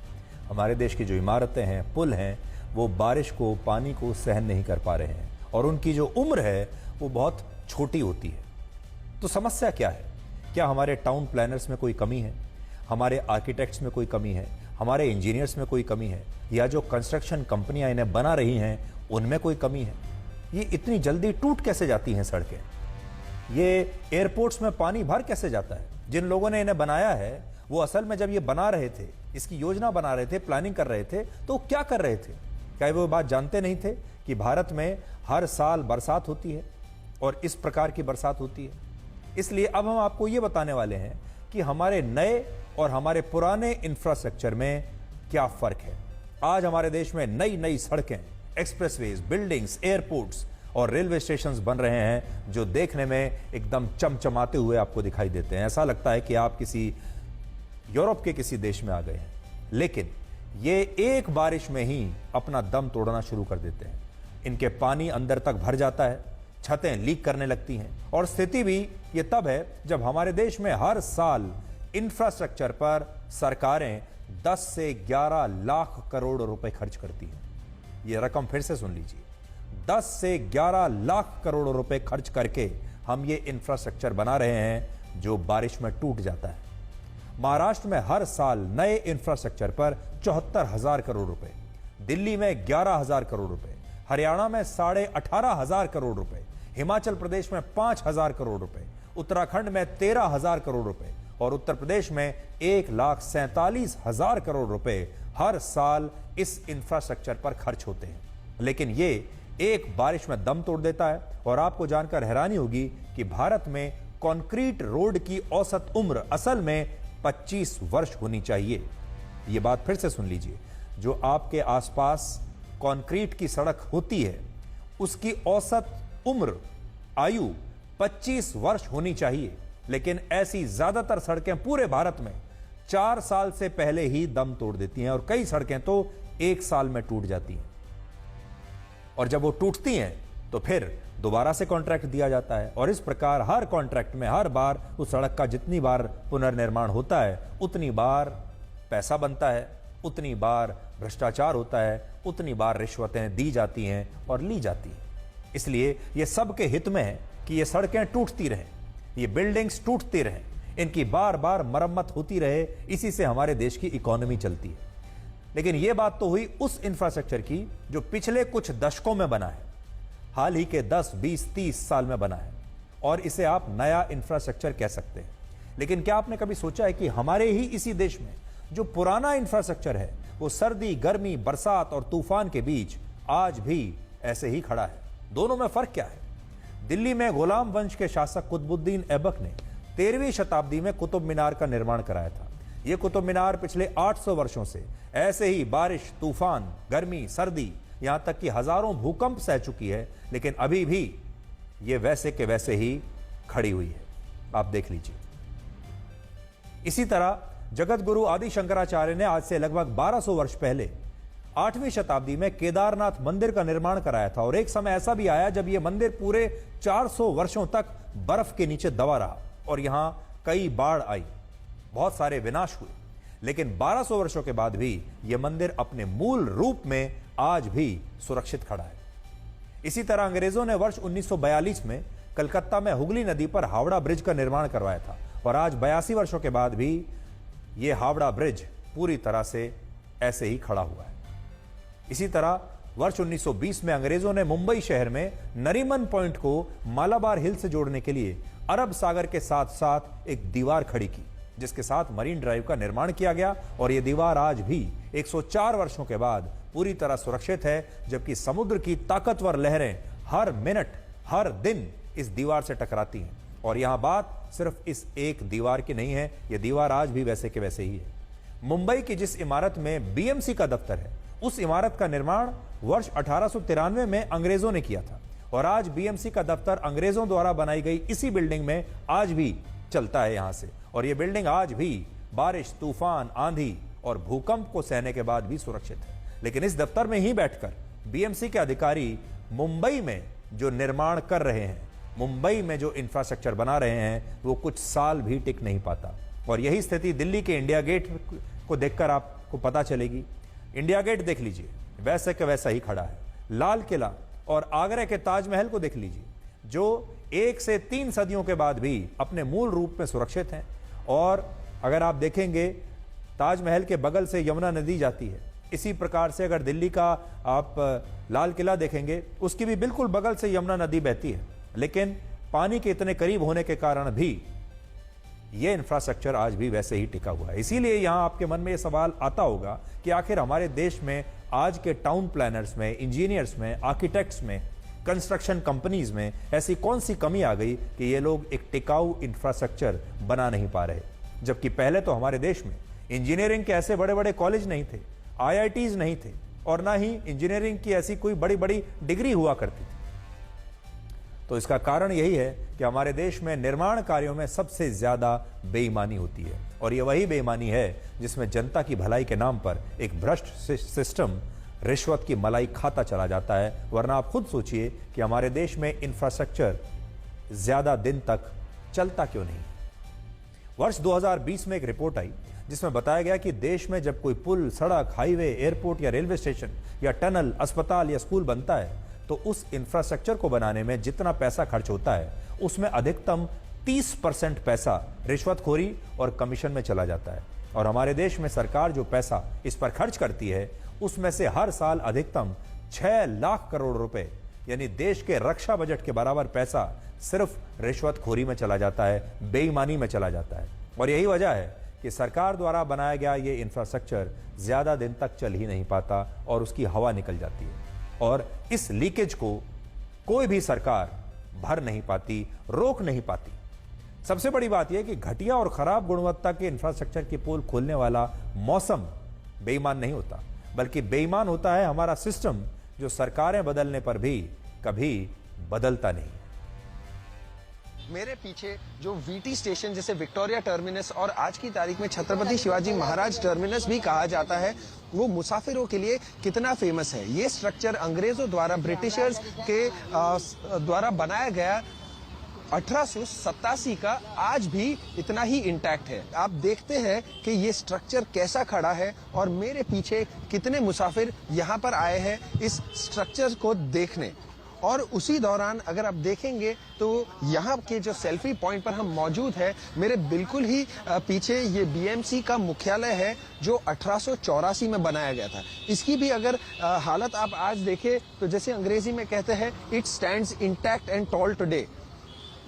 हमारे देश की जो इमारतें हैं, पुल हैं, वो बारिश को, पानी को सहन नहीं कर पा रहे हैं और उनकी जो उम्र है वो बहुत छोटी होती है। तो समस्या क्या है? क्या हमारे टाउन प्लानर्स में कोई कमी है? हमारे आर्किटेक्ट्स में कोई कमी है? हमारे इंजीनियर्स में कोई कमी है? या जो कंस्ट्रक्शन कंपनियां इन्हें बना रही हैं उनमें कोई कमी है? ये इतनी जल्दी टूट कैसे जाती हैं सड़कें? ये एयरपोर्ट्स में पानी भर कैसे जाता है? जिन लोगों ने इन्हें बनाया है वो असल में जब ये बना रहे थे, इसकी योजना बना रहे थे, प्लानिंग कर रहे थे, तो क्या कर रहे थे? क्या वो बात जानते नहीं थे कि भारत में हर साल बरसात होती है और इस प्रकार की बरसात होती है? इसलिए अब हम आपको ये बताने वाले हैं कि हमारे नए और हमारे पुराने इंफ्रास्ट्रक्चर में क्या फर्क है। आज हमारे देश में नई नई सड़कें, एक्सप्रेसवेज, बिल्डिंग्स, एयरपोर्ट्स और रेलवे स्टेशंस बन रहे हैं जो देखने में एकदम चमचमाते हुए आपको दिखाई देते हैं। ऐसा लगता है कि आप किसी यूरोप के किसी देश में आ गए हैं। लेकिन ये एक बारिश में ही अपना दम तोड़ना शुरू कर देते हैं। इनके पानी अंदर तक भर जाता है, छतें लीक करने लगती हैं और स्थिति भी ये तब है जब हमारे देश में हर साल इंफ्रास्ट्रक्चर पर सरकारें 10 से 11 लाख करोड़ रुपए खर्च करती हैं। यह रकम फिर से सुन लीजिए, 10 से 11 लाख करोड़ रुपए खर्च करके हम ये इंफ्रास्ट्रक्चर बना रहे हैं जो बारिश में टूट जाता है। महाराष्ट्र में हर साल नए इंफ्रास्ट्रक्चर पर 74,000 करोड़ रुपए, दिल्ली में 11,000 करोड़ रुपए, हरियाणा में 18,500 करोड़ रुपए, हिमाचल प्रदेश में 5,000 करोड़ रुपए, उत्तराखंड में 13,000 करोड़ रुपए और उत्तर प्रदेश में 1,47,000 करोड़ रुपए हर साल इस इंफ्रास्ट्रक्चर पर खर्च होते हैं। लेकिन ये एक बारिश में दम तोड़ देता है और आपको जानकर हैरानी होगी कि भारत में कंक्रीट रोड की औसत उम्र असल में 25 वर्ष होनी चाहिए। यह बात फिर से सुन लीजिए, जो आपके आसपास कंक्रीट की सड़क होती है उसकी औसत उम्र आयु 25 वर्ष होनी चाहिए, लेकिन ऐसी ज्यादातर सड़कें पूरे भारत में 4 साल से पहले ही दम तोड़ देती हैं और कई सड़कें तो 1 साल में टूट जाती हैं। और जब वो टूटती हैं तो फिर दोबारा से कॉन्ट्रैक्ट दिया जाता है और इस प्रकार हर कॉन्ट्रैक्ट में हर बार उस सड़क का जितनी बार पुनर्निर्माण होता है उतनी बार पैसा बनता है, उतनी बार भ्रष्टाचार होता है, उतनी बार रिश्वतें दी जाती हैं और ली जाती हैं। इसलिए यह सबके हित में है कि ये सड़कें टूटती रहें, ये बिल्डिंग्स टूटती रहें, इनकी बार बार मरम्मत होती रहे, इसी से हमारे देश की इकोनॉमी चलती है। लेकिन यह बात तो हुई उस इंफ्रास्ट्रक्चर की जो पिछले कुछ दशकों में बना है, हाल ही के 10, 20, 30 साल में बना है और इसे आप नया इंफ्रास्ट्रक्चर कह सकते हैं। लेकिन क्या आपने कभी सोचा है कि हमारे ही इसी देश में जो पुराना इंफ्रास्ट्रक्चर है वो सर्दी, गर्मी, बरसात और तूफान के बीच आज भी ऐसे ही खड़ा है? दोनों में फर्क क्या है? दिल्ली में गुलाम वंश के शासक कुतुबुद्दीन ऐबक ने 13वीं शताब्दी में कुतुब मीनार का निर्माण कराया था। यह कुतुब मीनार पिछले 800 वर्षों से ऐसे ही बारिश, तूफान, गर्मी, सर्दी, यहां तक कि हजारों भूकंप सह चुकी है, लेकिन अभी भी यह वैसे के वैसे ही खड़ी हुई है। आप देख लीजिए। इसी तरह जगत गुरु आदि शंकराचार्य ने आज से लगभग 1200 वर्ष पहले 8वीं शताब्दी में केदारनाथ मंदिर का निर्माण कराया था और एक समय ऐसा भी आया जब यह मंदिर पूरे 400 वर्षों तक बर्फ के नीचे दबा रहा और यहां कई बाढ़ आई, बहुत सारे विनाश हुए। लेकिन 1200 वर्षों के बाद भी यह मंदिर अपने मूल रूप में आज भी सुरक्षित खड़ा है। इसी तरह अंग्रेजों ने वर्ष 1942 में कलकत्ता में हुगली नदी पर हावड़ा ब्रिज का निर्माण करवाया था और आज 82 वर्षों के बाद भी यह हावड़ा ब्रिज पूरी तरह से ऐसे ही खड़ा हुआ है। इसी तरह वर्ष 1920 में अंग्रेजों ने मुंबई शहर में नरीमन पॉइंट को मालाबार हिल से जोड़ने के लिए अरब सागर के साथ साथ एक दीवार खड़ी की, जिसके साथ मरीन ड्राइव का निर्माण किया गया और यह दीवार आज भी 104 वर्षों के बाद पूरी तरह सुरक्षित है, जबकि समुद्र की ताकतवर लहरें हर मिनट, हर दिन इस दीवार से टकराती हैं। और यहां बात सिर्फ इस एक दीवार की नहीं है, यह दीवार आज भी वैसे के वैसे ही है। मुंबई की जिस इमारत में बीएमसी का दफ्तर है, उस इमारत का निर्माण वर्ष 1893 में अंग्रेजों ने किया था और आज बीएमसी का दफ्तर अंग्रेजों द्वारा बनाई गई इसी बिल्डिंग में आज भी चलता है यहां से। और यह बिल्डिंग आज भी बारिश, तूफान, आंधी और भूकंप को सहने के बाद भी सुरक्षित है। लेकिन इस दफ्तर में ही बैठकर बीएमसी के अधिकारी मुंबई में जो निर्माण कर रहे हैं, मुंबई में जो इंफ्रास्ट्रक्चर बना रहे हैं, वो कुछ साल भी टिक नहीं पाता। और यही स्थिति दिल्ली के इंडिया गेट को देखकर आपको पता चलेगी। इंडिया गेट देख लीजिए, वैसे का वैसा ही खड़ा है। लाल किला और आगरा के ताजमहल को देख लीजिए, जो 1 से 3 सदियों के बाद भी अपने मूल रूप में सुरक्षित हैं। और अगर आप देखेंगे, ताजमहल के बगल से यमुना नदी जाती है। इसी प्रकार से अगर दिल्ली का आप लाल किला देखेंगे, उसकी भी बिल्कुल बगल से यमुना नदी बहती है, लेकिन पानी के इतने करीब होने के कारण भी यह इंफ्रास्ट्रक्चर आज भी वैसे ही टिका हुआ है। इसीलिए यहां आपके मन में यह सवाल आता होगा कि आखिर हमारे देश में आज के टाउन प्लानर्स में, इंजीनियर्स में, आर्किटेक्ट्स में, कंस्ट्रक्शन कंपनीज में ऐसी कौन सी कमी आ गई कि ये लोग एक टिकाऊ इंफ्रास्ट्रक्चर बना नहीं पा रहे। जबकि पहले तो हमारे देश में इंजीनियरिंग के ऐसे बड़े बड़े कॉलेज नहीं थे, IITs नहीं थे और ना ही इंजीनियरिंग की ऐसी कोई बड़ी बड़ी डिग्री हुआ करती थी। तो इसका कारण यही है कि हमारे देश में निर्माण कार्यों में सबसे ज्यादा बेईमानी होती है और यह वही बेईमानी है जिसमें जनता की भलाई के नाम पर एक भ्रष्ट सिस्टम रिश्वत की मलाई खाता चला जाता है। वरना आप खुद सोचिए कि हमारे देश में इंफ्रास्ट्रक्चर ज्यादा दिन तक चलता क्यों नहीं। वर्ष 2020 में एक रिपोर्ट आई जिसमें बताया गया कि देश में जब कोई पुल, सड़क, हाईवे, एयरपोर्ट या रेलवे स्टेशन या टनल, अस्पताल या स्कूल बनता है तो उस इंफ्रास्ट्रक्चर को बनाने में जितना पैसा खर्च होता है उसमें अधिकतम 30% पैसा रिश्वतखोरी और कमीशन में चला जाता है। और हमारे देश में सरकार जो पैसा इस पर खर्च करती है उसमें से हर साल अधिकतम 6 लाख करोड़ रुपए यानी देश के रक्षा बजट के बराबर पैसा सिर्फ रिश्वतखोरी में चला जाता है, बेईमानी में चला जाता है। और यही वजह है कि सरकार द्वारा बनाया गया ये इंफ्रास्ट्रक्चर ज्यादा दिन तक चल ही नहीं पाता और उसकी हवा निकल जाती है। और इस लीकेज को कोई भी सरकार भर नहीं पाती, रोक नहीं पाती। सबसे बड़ी बात यह कि घटिया और खराब गुणवत्ता के इंफ्रास्ट्रक्चर की पोल खोलने वाला मौसम बेईमान नहीं होता, बल्कि बेईमान होता है हमारा सिस्टम जो सरकारें बदलने पर भी कभी बदलता नहीं। मेरे पीछे जो वीटी स्टेशन जिसे विक्टोरिया टर्मिनस और आज की तारीख में छत्रपति शिवाजी महाराज टर्मिनस भी कहा जाता है, वो मुसाफिरों के लिए कितना फेमस है। ये स्ट्रक्चर अंग्रेजों द्वारा, ब्रिटिशर्स के द्वारा बनाया गया 1887 का आज भी इतना ही इंटैक्ट है। आप देखते हैं कि ये स्ट्रक्चर कैसा खड़ा है और मेरे पीछे कितने मुसाफिर यहाँ पर आए हैं इस स्ट्रक्चर को देखने। और उसी दौरान अगर आप देखेंगे तो यहाँ के जो सेल्फी पॉइंट पर हम मौजूद हैं, मेरे बिल्कुल ही पीछे ये बीएमसी का मुख्यालय है जो 1884 में बनाया गया था। इसकी भी अगर हालत आप आज देखें तो जैसे अंग्रेजी में कहते हैं, it stands intact and tall today.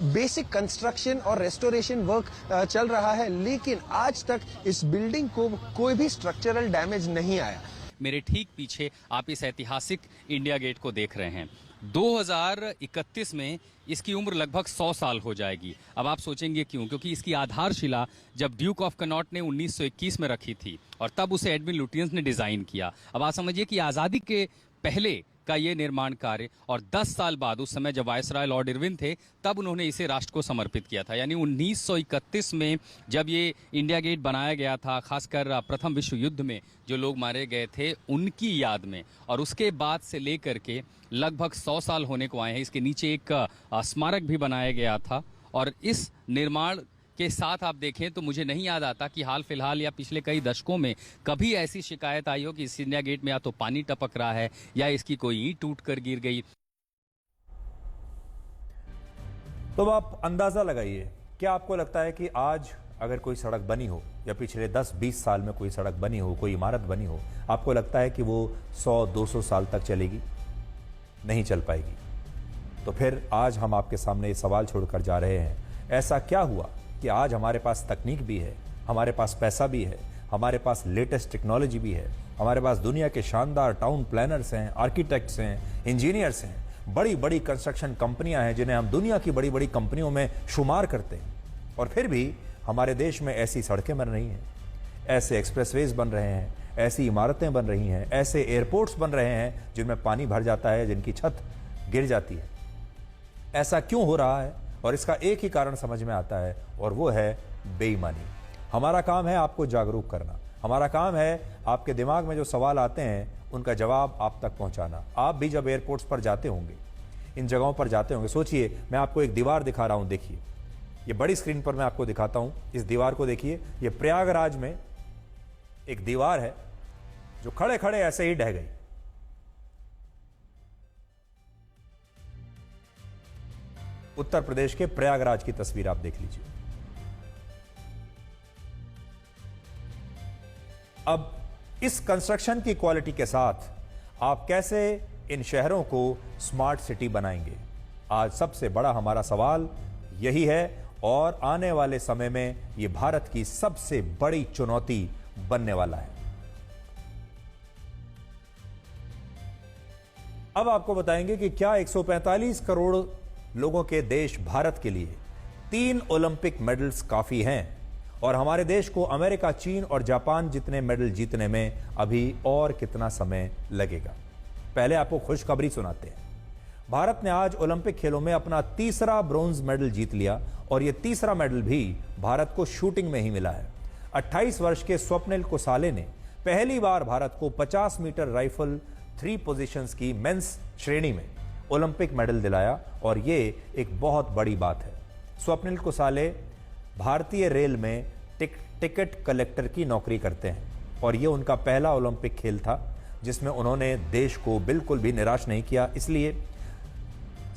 Basic construction और रेस्टोरेशन वर्क चल रहा है, लेकिन आज तक इस बिल्डिंग को कोई भी स्ट्रक्चरल डैमेज नहीं आया। मेरे ठीक पीछे आप इस ऐतिहासिक इंडिया गेट को देख रहे हैं। 2031 में इसकी उम्र लगभग 100 साल हो जाएगी। अब आप सोचेंगे क्यों? क्योंकि इसकी आधारशिला जब ड्यूक ऑफ कनॉट ने 1921 में रखी थी और तब उसे एडविन लुटियंस ने डिजाइन किया। अब आप समझिए कि आजादी के पहले का ये निर्माण कार्य और 10 साल बाद, उस समय जब वायसराय लॉर्ड इरविन थे, तब उन्होंने इसे राष्ट्र को समर्पित किया था। यानी 1931 में जब ये इंडिया गेट बनाया गया था, खासकर प्रथम विश्व युद्ध में जो लोग मारे गए थे उनकी याद में, और उसके बाद से लेकर के लगभग 100 साल होने को आए हैं। इसके नीचे एक स्मारक भी बनाया गया था। और इस निर्माण के साथ आप देखें तो मुझे नहीं याद आता कि हाल फिलहाल या पिछले कई दशकों में कभी ऐसी शिकायत आई हो कि इस इंडिया गेट में या तो पानी टपक रहा है या इसकी कोई ईंट टूट कर गिर गई। तो आप अंदाजा लगाइए, क्या आपको लगता है कि आज अगर कोई सड़क बनी हो या पिछले 10-20 साल में कोई सड़क बनी हो, कोई इमारत बनी हो, आपको लगता है कि वो 100-200 साल तक चलेगी? नहीं चल पाएगी। तो फिर आज हम आपके सामने ये सवाल छोड़कर जा रहे हैं, ऐसा क्या हुआ कि आज हमारे पास तकनीक भी है, हमारे पास पैसा भी है, हमारे पास लेटेस्ट टेक्नोलॉजी भी है, हमारे पास दुनिया के शानदार टाउन प्लानर्स हैं, आर्किटेक्ट्स हैं, इंजीनियर्स हैं, बड़ी बड़ी कंस्ट्रक्शन कंपनियां हैं जिन्हें हम दुनिया की बड़ी बड़ी कंपनियों में शुमार करते हैं, और फिर भी हमारे देश में ऐसी सड़कें बन रही हैं, ऐसे एक्सप्रेसवेज बन रहे हैं, ऐसी इमारतें बन रही हैं, ऐसे एयरपोर्ट्स बन रहे हैं जिनमें पानी भर जाता है, जिनकी छत गिर जाती है। ऐसा क्यों हो रहा है? और इसका एक ही कारण समझ में आता है, और वो है बेईमानी। हमारा काम है आपको जागरूक करना, हमारा काम है आपके दिमाग में जो सवाल आते हैं उनका जवाब आप तक पहुंचाना। आप भी जब एयरपोर्ट्स पर जाते होंगे, इन जगहों पर जाते होंगे, सोचिए, मैं आपको एक दीवार दिखा रहा हूं, देखिए, ये बड़ी स्क्रीन पर मैं आपको दिखाता हूं, इस दीवार को देखिए। ये प्रयागराज में एक दीवार है जो खड़े खड़े ऐसे ही ढह गई। उत्तर प्रदेश के प्रयागराज की तस्वीर आप देख लीजिए। अब इस कंस्ट्रक्शन की क्वालिटी के साथ आप कैसे इन शहरों को स्मार्ट सिटी बनाएंगे? आज सबसे बड़ा हमारा सवाल यही है, और आने वाले समय में यह भारत की सबसे बड़ी चुनौती बनने वाला है। अब आपको बताएंगे कि क्या 145 करोड़ लोगों के देश भारत के लिए 3 ओलंपिक मेडल्स काफी हैं, और हमारे देश को अमेरिका, चीन और जापान जितने मेडल जीतने में अभी और कितना समय लगेगा? पहले आपको खुशखबरी सुनाते हैं। भारत ने आज ओलंपिक खेलों में अपना तीसरा ब्रॉन्ज मेडल जीत लिया, और यह तीसरा मेडल भी भारत को शूटिंग में ही मिला है। 28 वर्ष के स्वप्निल कुसाले ने पहली बार भारत को 50 मीटर राइफल 3 पोजीशंस की मेंस श्रेणी में ओलंपिक मेडल दिलाया, और ये एक बहुत बड़ी बात है। स्वप्निल कुसाले भारतीय रेल में टिकट कलेक्टर की नौकरी करते हैं और ये उनका पहला ओलंपिक खेल था जिसमें उन्होंने देश को बिल्कुल भी निराश नहीं किया। इसलिए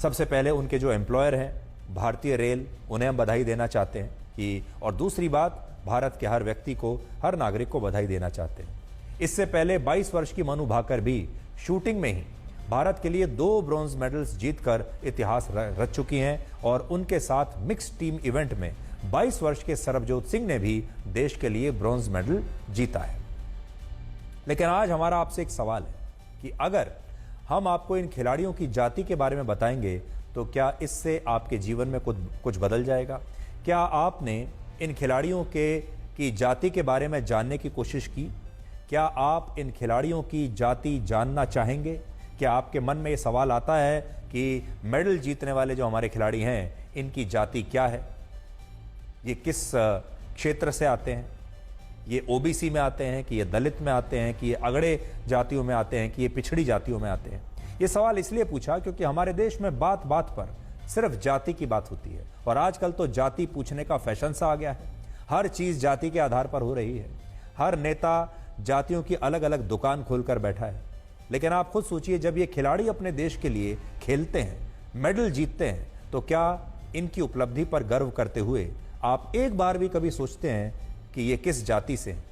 सबसे पहले उनके जो एम्प्लॉयर हैं भारतीय रेल, उन्हें हम बधाई देना चाहते हैं कि, और दूसरी बात, भारत के हर व्यक्ति को, हर नागरिक को बधाई देना चाहते हैं। इससे पहले 22 वर्ष की मनु भाकर भी शूटिंग में ही भारत के लिए 2 ब्रॉन्ज मेडल्स जीतकर इतिहास रच चुकी हैं और उनके साथ मिक्स टीम इवेंट में 22 वर्ष के सरबजोत सिंह ने भी देश के लिए ब्रॉन्ज मेडल जीता है। लेकिन आज हमारा आपसे एक सवाल है कि अगर हम आपको इन खिलाड़ियों की जाति के बारे में बताएंगे तो क्या इससे आपके जीवन में कुछ बदल जाएगा? क्या आपने इन खिलाड़ियों की जाति के बारे में जानने की कोशिश की? क्या आप इन खिलाड़ियों की जाति जानना चाहेंगे? क्या आपके मन में ये सवाल आता है कि मेडल जीतने वाले जो हमारे खिलाड़ी हैं, इनकी जाति क्या है? ये किस क्षेत्र से आते हैं? ये ओबीसी में आते हैं कि ये दलित में आते हैं कि ये अगड़े जातियों में आते हैं कि ये पिछड़ी जातियों में आते हैं? ये सवाल इसलिए पूछा क्योंकि हमारे देश में बात बात पर सिर्फ जाति की बात होती है और आजकल तो जाति पूछने का फैशन सा आ गया है। हर चीज जाति के आधार पर हो रही है। हर नेता जातियों की अलग अलग दुकान खोलकर बैठा है। लेकिन आप खुद सोचिए, जब ये खिलाड़ी अपने देश के लिए खेलते हैं, मेडल जीतते हैं, तो क्या इनकी उपलब्धि पर गर्व करते हुए आप एक बार भी कभी सोचते हैं कि ये किस जाति से हैं?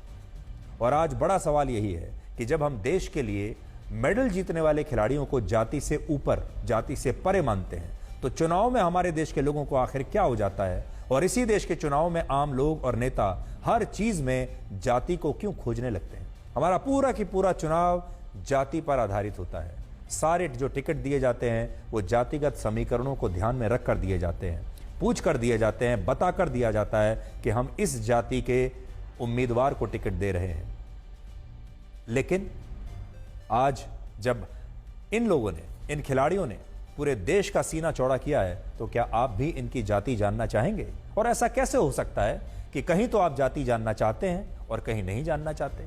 और आज बड़ा सवाल यही है कि जब हम देश के लिए मेडल जीतने वाले खिलाड़ियों को जाति से ऊपर, जाति से परे मानते हैं, तो चुनाव में हमारे देश के लोगों को आखिर क्या हो जाता है? और इसी देश के चुनाव में आम लोग और नेता हर चीज में जाति को क्यों खोजने लगते हैं? हमारा पूरा की पूरा चुनाव जाति पर आधारित होता है। सारे जो टिकट दिए जाते हैं वो जातिगत समीकरणों को ध्यान में रखकर दिए जाते हैं, पूछ कर दिए जाते हैं, बताकर दिया जाता है कि हम इस जाति के उम्मीदवार को टिकट दे रहे हैं। लेकिन आज जब इन लोगों ने, इन खिलाड़ियों ने पूरे देश का सीना चौड़ा किया है, तो क्या आप भी इनकी जाति जानना चाहेंगे? और ऐसा कैसे हो सकता है कि कहीं तो आप जाति जानना चाहते हैं और कहीं नहीं जानना चाहते?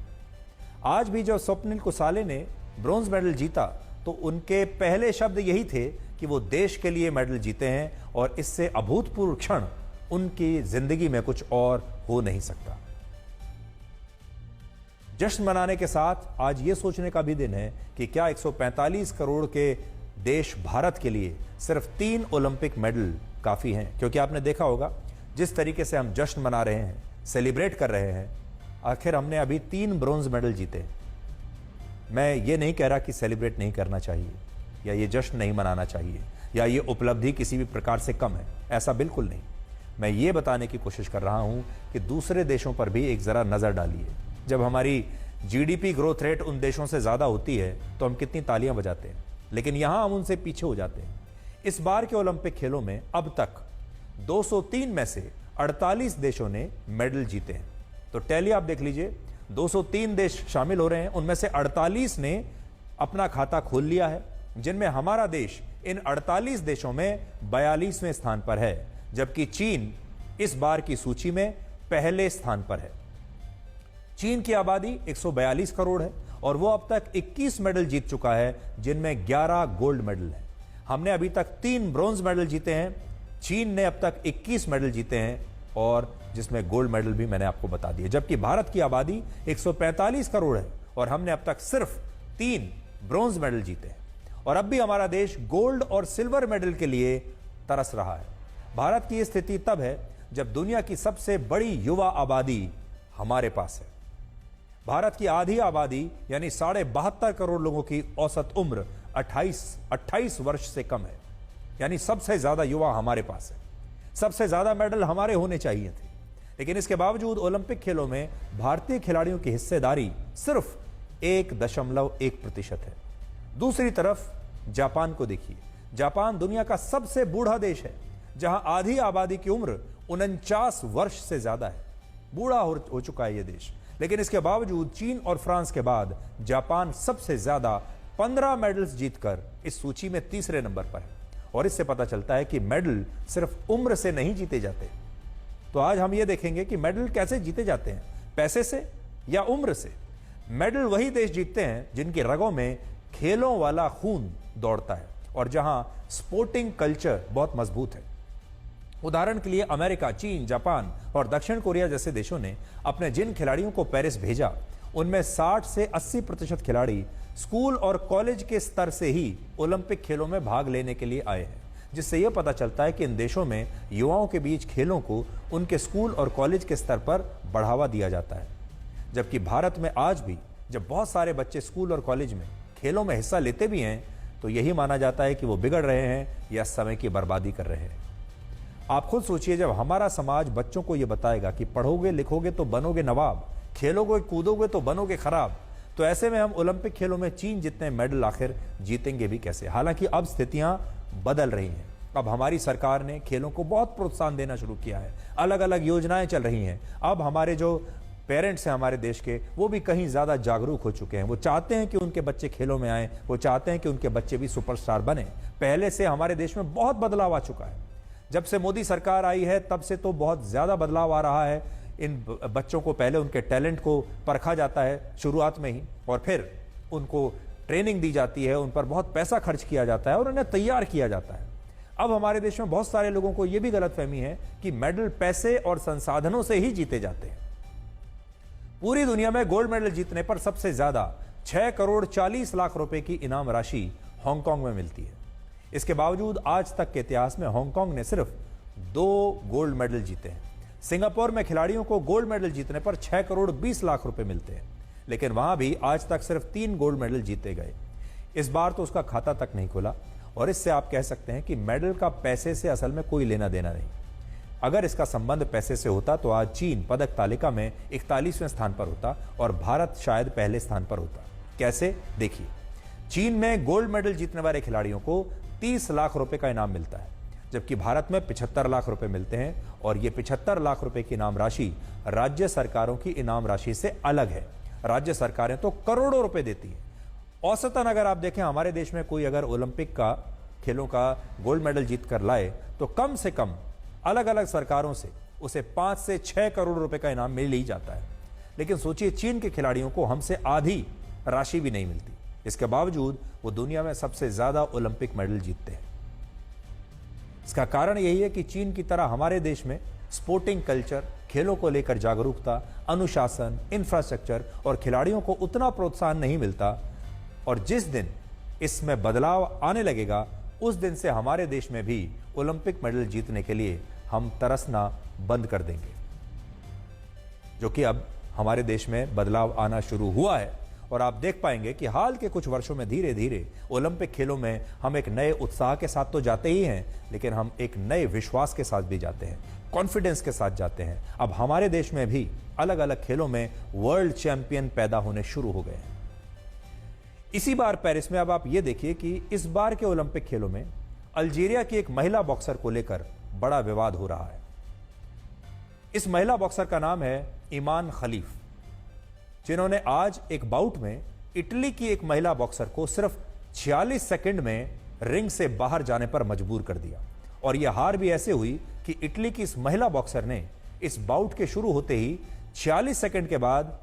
आज भी जब स्वप्निल कुसाले ने ब्रॉन्ज मेडल जीता तो उनके पहले शब्द यही थे कि वो देश के लिए मेडल जीते हैं और इससे अभूतपूर्व क्षण उनकी जिंदगी में कुछ और हो नहीं सकता। जश्न मनाने के साथ आज ये सोचने का भी दिन है कि क्या 145 करोड़ के देश भारत के लिए सिर्फ 3 ओलंपिक मेडल काफी हैं? क्योंकि आपने देखा होगा जिस तरीके से हम जश्न मना रहे हैं, सेलिब्रेट कर रहे हैं, आखिर हमने अभी 3 ब्रॉन्ज मेडल जीते। मैं ये नहीं कह रहा कि सेलिब्रेट नहीं करना चाहिए या ये जश्न नहीं मनाना चाहिए या ये उपलब्धि किसी भी प्रकार से कम है, ऐसा बिल्कुल नहीं। मैं ये बताने की कोशिश कर रहा हूं कि दूसरे देशों पर भी एक जरा नजर डालिए। जब हमारी जीडीपी ग्रोथ रेट उन देशों से ज्यादा होती है तो हम कितनी तालियां बजाते हैं, लेकिन यहां हम उनसे पीछे हो जाते हैं। इस बार के ओलंपिक खेलों में अब तक 203 में से 48 देशों ने मेडल जीते हैं। तो टैली आप देख लीजिए, 203 देश शामिल हो रहे हैं, उनमें से 48 ने अपना खाता खोल लिया है, जिनमें हमारा देश इन 48 देशों में 42वें स्थान पर है, जबकि चीन इस बार की सूची में पहले स्थान पर है। चीन की आबादी 142 करोड़ है और वो अब तक 21 मेडल जीत चुका है, जिनमें 11 गोल्ड मेडल हैं। हमने अभी तक 3 ब्रॉन्ज मेडल जीते हैं, चीन ने अब तक 21 मेडल जीते हैं और जिसमें गोल्ड मेडल भी मैंने आपको बता दिया। जबकि भारत की आबादी 145 करोड़ है और हमने अब तक सिर्फ 3 ब्रॉन्ज मेडल जीते हैं और अब भी हमारा देश गोल्ड और सिल्वर मेडल के लिए तरस रहा है। भारत की स्थिति तब है जब दुनिया की सबसे बड़ी युवा आबादी हमारे पास है। भारत की आधी आबादी यानी 72.5 करोड़ लोगों की औसत उम्र 28 वर्ष से कम है, यानी सबसे ज्यादा युवा हमारे पास है। सबसे ज्यादा मेडल हमारे होने चाहिए थे, लेकिन इसके बावजूद ओलंपिक खेलों में भारतीय खिलाड़ियों की हिस्सेदारी सिर्फ 1.1% है। दूसरी तरफ जापान को देखिए। जापान दुनिया का सबसे बूढ़ा देश है, जहां आधी आबादी की उम्र 49 वर्ष से ज्यादा है। बूढ़ा हो चुका है यह देश, लेकिन इसके बावजूद चीन और फ्रांस के बाद जापान सबसे ज्यादा 15 मेडल्स जीतकर इस सूची में तीसरे नंबर पर है। और इससे पता चलता है कि मेडल सिर्फ उम्र से नहीं जीते जाते। तो आज हम ये देखेंगे कि मेडल कैसे जीते जाते हैं, पैसे से या उम्र से। मेडल वही देश जीतते हैं जिनकी रगों में खेलों वाला खून दौड़ता है और जहां स्पोर्टिंग कल्चर बहुत मजबूत है। उदाहरण के लिए अमेरिका, चीन, जापान और दक्षिण कोरिया जैसे देशों ने अपने जिन खिलाड़ियों को पेरिस भेजा, उनमें 60 से 80% खिलाड़ी स्कूल और कॉलेज के स्तर से ही ओलंपिक खेलों में भाग लेने के लिए आए हैं, जिससे यह पता चलता है कि इन देशों में युवाओं के बीच खेलों को उनके स्कूल और कॉलेज के स्तर पर बढ़ावा दिया जाता है। जबकि भारत में आज भी जब बहुत सारे बच्चे स्कूल और कॉलेज में खेलों में हिस्सा लेते भी हैं, तो यही माना जाता है कि वो बिगड़ रहे हैं या समय की बर्बादी कर रहे हैं। आप खुद सोचिए, जब हमारा समाज बच्चों को यह बताएगा कि पढ़ोगे लिखोगे तो बनोगे नवाब, खेलोगे कूदोगे तो बनोगे खराब, तो ऐसे में हम ओलंपिक खेलों में चीन जितने मेडल आखिर जीतेंगे भी कैसे। हालांकि अब स्थितियां बदल रही हैं। अब हमारी सरकार ने खेलों को बहुत प्रोत्साहन देना शुरू किया है, अलग अलग योजनाएं चल रही हैं। अब हमारे जो पेरेंट्स हैं हमारे देश के, वो भी कहीं ज्यादा जागरूक हो चुके हैं। वो चाहते हैं कि उनके बच्चे खेलों में आए, वो चाहते हैं कि उनके बच्चे भी सुपरस्टार बने। पहले से हमारे देश में बहुत बदलाव आ चुका है। जब से मोदी सरकार आई है तब से तो बहुत ज्यादा बदलाव आ रहा है। इन बच्चों को पहले उनके टैलेंट को परखा जाता है शुरुआत में ही, और फिर उनको ट्रेनिंग दी जाती है, उन पर बहुत पैसा खर्च किया जाता है और उन्हें तैयार किया जाता है। अब हमारे देश में बहुत सारे लोगों को यह भी गलतफहमी है कि मेडल पैसे और संसाधनों से ही जीते जाते हैं। पूरी दुनिया में गोल्ड मेडल जीतने पर सबसे ज्यादा 6 करोड़ 40 लाख रुपए की इनाम राशि हांगकांग में मिलती है। इसके बावजूद आज तक के इतिहास में हांगकांग ने सिर्फ 2 गोल्ड मेडल जीते हैं। सिंगापुर में खिलाड़ियों को गोल्ड मेडल जीतने पर 6 करोड़ 20 लाख रुपए मिलते हैं, लेकिन वहां भी आज तक सिर्फ 3 गोल्ड मेडल जीते गए। इस बार तो उसका खाता तक नहीं खुला, और इससे आप कह सकते हैं कि मेडल का पैसे से असल में कोई लेना देना नहीं। अगर इसका संबंध पैसे से होता तो आज चीन पदक तालिका में 41वें स्थान पर होता और भारत शायद पहले स्थान पर होता। कैसे, देखिए। चीन में गोल्ड मेडल जीतने वाले खिलाड़ियों को 30 लाख रुपए का इनाम मिलता है, जबकि भारत में 75 लाख रुपए मिलते हैं, और यह 75 लाख रुपए की इनाम राशि राज्य सरकारों की इनाम राशि से अलग है। राज्य सरकारें तो करोड़ों रुपए देती हैं। औसतन अगर आप देखें, हमारे देश में कोई अगर ओलंपिक का खेलों का गोल्ड मेडल जीत कर लाए तो कम से कम अलग अलग सरकारों से उसे 5 से 6 करोड़ रुपए का इनाम मिल ही जाता है। लेकिन सोचिए, चीन के खिलाड़ियों को हमसे आधी राशि भी नहीं मिलती। इसके बावजूद वो दुनिया में सबसे ज्यादा ओलंपिक मेडल जीतते हैं। इसका कारण यही है कि चीन की तरह हमारे देश में स्पोर्टिंग कल्चर, खेलों को लेकर जागरूकता, अनुशासन, इंफ्रास्ट्रक्चर और खिलाड़ियों को उतना प्रोत्साहन नहीं मिलता। और जिस दिन इसमें बदलाव आने लगेगा, उस दिन से हमारे देश में भी ओलंपिक मेडल जीतने के लिए हम तरसना बंद कर देंगे, जो कि अब हमारे देश में बदलाव आना शुरू हुआ है। और आप देख पाएंगे कि हाल के कुछ वर्षों में धीरे धीरे ओलंपिक खेलों में हम एक नए उत्साह के साथ तो जाते ही हैं, लेकिन हम एक नए विश्वास के साथ भी जाते हैं, कॉन्फिडेंस के साथ जाते हैं। अब हमारे देश में भी अलग अलग खेलों में वर्ल्ड चैंपियन पैदा होने शुरू हो गए हैं। इसी बार पेरिस में अब आप ये देखिए कि इस बार के ओलंपिक खेलों में अल्जीरिया की एक महिला बॉक्सर को लेकर बड़ा विवाद हो रहा है। इस महिला बॉक्सर का नाम है ईमान खलीफ, जिन्होंने आज एक बाउट में इटली की एक महिला बॉक्सर को सिर्फ 46 सेकंड में रिंग से बाहर जाने पर मजबूर कर दिया। और यह हार भी ऐसे हुई कि इटली की इस महिला बॉक्सर ने इस बाउट के शुरू होते ही 46 सेकंड के बाद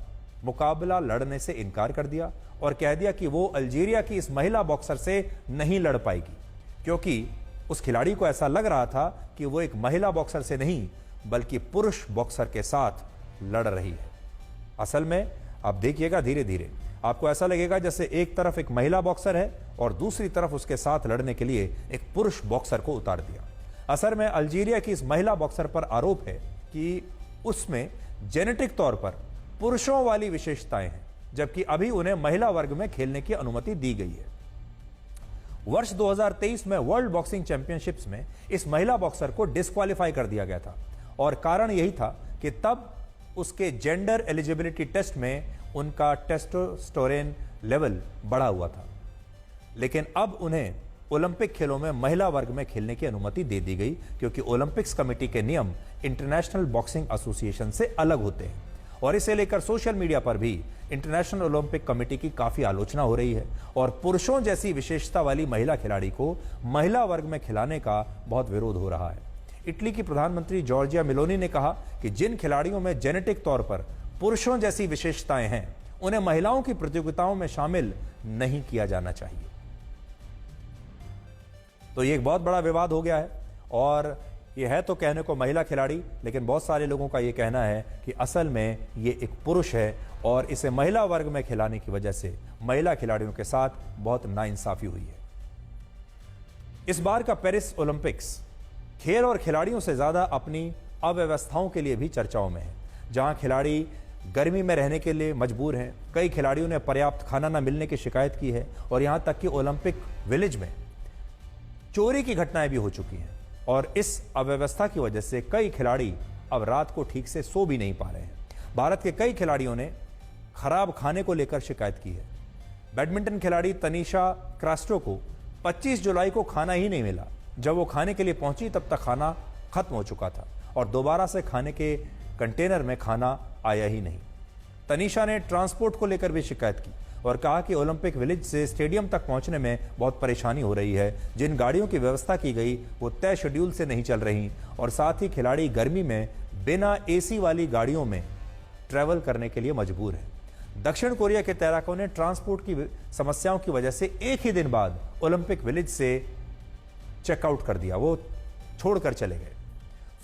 मुकाबला लड़ने से इनकार कर दिया और कह दिया कि वो अल्जीरिया की इस महिला बॉक्सर से नहीं लड़ पाएगी, क्योंकि उस खिलाड़ी को ऐसा लग रहा था कि वो एक महिला बॉक्सर से नहीं बल्कि पुरुष बॉक्सर के साथ लड़ रही है। असल में आप देखिएगा, धीरे धीरे आपको ऐसा लगेगा जैसे एक तरफ एक महिला बॉक्सर है और दूसरी तरफ उसके साथ लड़ने के लिए एक पुरुष बॉक्सर को उतार दिया। असल में अल्जीरिया की इस महिला बॉक्सर पर आरोप है कि उसमें जेनेटिक तौर पर पुरुषों वाली विशेषताएं हैं, जबकि अभी उन्हें महिला वर्ग में खेलने की अनुमति दी गई है। वर्ष 2023 में वर्ल्ड बॉक्सिंग चैंपियनशिप्स में इस महिला बॉक्सर को डिस्क्वालीफाई कर दिया गया था, और कारण यही था कि तब उसके जेंडर एलिजिबिलिटी टेस्ट में उनका टेस्टोस्टेरोन लेवल बढ़ा हुआ था। लेकिन अब उन्हें ओलंपिक खेलों में महिला वर्ग में खेलने की अनुमति दे दी गई, क्योंकि ओलंपिक्स कमेटी के नियम इंटरनेशनल बॉक्सिंग एसोसिएशन से अलग होते हैं। और इसे लेकर सोशल मीडिया पर भी इंटरनेशनल ओलंपिक कमेटी की काफी आलोचना हो रही है, और पुरुषों जैसी विशेषता वाली महिला खिलाड़ी को महिला वर्ग में खिलाने का बहुत विरोध हो रहा है। इटली की प्रधानमंत्री जॉर्जिया मेलोनी ने कहा कि जिन खिलाड़ियों में जेनेटिक तौर पर पुरुषों जैसी विशेषताएं हैं, उन्हें महिलाओं की प्रतियोगिताओं में शामिल नहीं किया जाना चाहिए। तो ये एक बहुत बड़ा विवाद हो गया है, और ये है तो कहने को महिला खिलाड़ी, लेकिन बहुत सारे लोगों का ये कहना है कि असल में ये एक पुरुष है और इसे महिला वर्ग में खिलाने की वजह से महिला खिलाड़ियों के साथ बहुत नाइंसाफी हुई है। इस बार का पेरिस ओलंपिक्स खेल और खिलाड़ियों से ज्यादा अपनी अव्यवस्थाओं के लिए भी चर्चाओं में है, जहां खिलाड़ी गर्मी में रहने के लिए मजबूर हैं। कई खिलाड़ियों ने पर्याप्त खाना न मिलने की शिकायत की है और यहां तक कि ओलंपिक विलेज में चोरी की घटनाएं भी हो चुकी हैं और इस अव्यवस्था की वजह से कई खिलाड़ी अब रात को ठीक से सो भी नहीं पा रहे हैं। भारत के कई खिलाड़ियों ने खराब खाने को लेकर शिकायत की है। बैडमिंटन खिलाड़ी तनिषा क्रास्टो को 25 जुलाई को खाना ही नहीं मिला। जब वो खाने के लिए पहुंची तब तक खाना खत्म हो चुका था और दोबारा से खाने के कंटेनर में खाना आया ही नहीं। तनिषा ने ट्रांसपोर्ट को लेकर भी शिकायत की और कहा कि ओलंपिक विलेज से स्टेडियम तक पहुंचने में बहुत परेशानी हो रही है। जिन गाड़ियों की व्यवस्था की गई वो तय शेड्यूल से नहीं चल रही और साथ ही खिलाड़ी गर्मी में बिना एसी वाली गाड़ियों में ट्रैवल करने के लिए मजबूर है। दक्षिण कोरिया के तैराकों ने ट्रांसपोर्ट की समस्याओं की वजह से एक ही दिन बाद ओलंपिक विलेज से चेकआउट कर दिया, वो छोड़कर चले गए।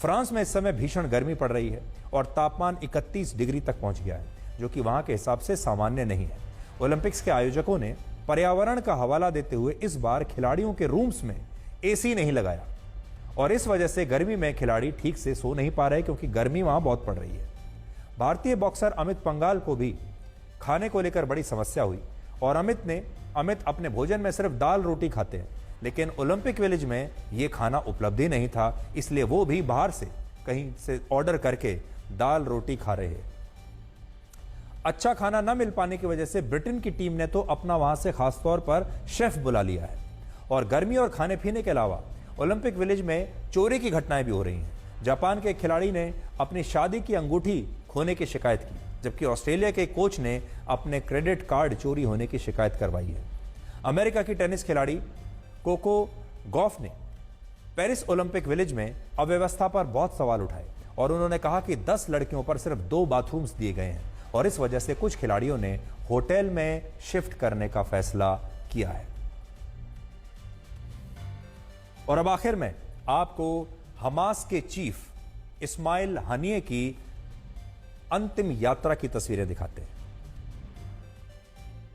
फ्रांस में इस समय भीषण गर्मी पड़ रही है और तापमान 31 डिग्री तक पहुंच गया है, जो कि वहां के हिसाब से सामान्य नहीं है। ओलंपिक्स के आयोजकों ने पर्यावरण का हवाला देते हुए इस बार खिलाड़ियों के रूम्स में एसी नहीं लगाया और इस वजह से गर्मी में खिलाड़ी ठीक से सो नहीं पा रहे क्योंकि गर्मी वहां बहुत पड़ रही है। भारतीय बॉक्सर अमित पंघाल को भी खाने को लेकर बड़ी समस्या हुई और अमित अपने भोजन में सिर्फ दाल रोटी खाते हैं, लेकिन ओलंपिक विलेज में ये खाना उपलब्ध ही नहीं था, इसलिए वो भी बाहर से कहीं से ऑर्डर करके दाल रोटी खा रहे हैं। अच्छा खाना न मिल पाने की वजह से ब्रिटेन की टीम ने तो अपना वहां से खासतौर पर शेफ बुला लिया है और गर्मी और खाने पीने के अलावा ओलंपिक विलेज में चोरी की घटनाएं भी हो रही हैं। जापान के एक खिलाड़ी ने अपनी शादी की अंगूठी खोने की शिकायत की, जबकि ऑस्ट्रेलिया के कोच ने अपने क्रेडिट कार्ड चोरी होने की शिकायत करवाई है। अमेरिका की टेनिस खिलाड़ी कोको गॉफ ने पेरिस ओलंपिक विलेज में अव्यवस्था पर बहुत सवाल उठाए और उन्होंने कहा कि 10 लड़कियों पर सिर्फ 2 बाथरूम्स दिए गए हैं और इस वजह से कुछ खिलाड़ियों ने होटल में शिफ्ट करने का फैसला किया है। और अब आखिर में आपको हमास के चीफ इस्माइल हनिये की अंतिम यात्रा की तस्वीरें दिखाते हैं।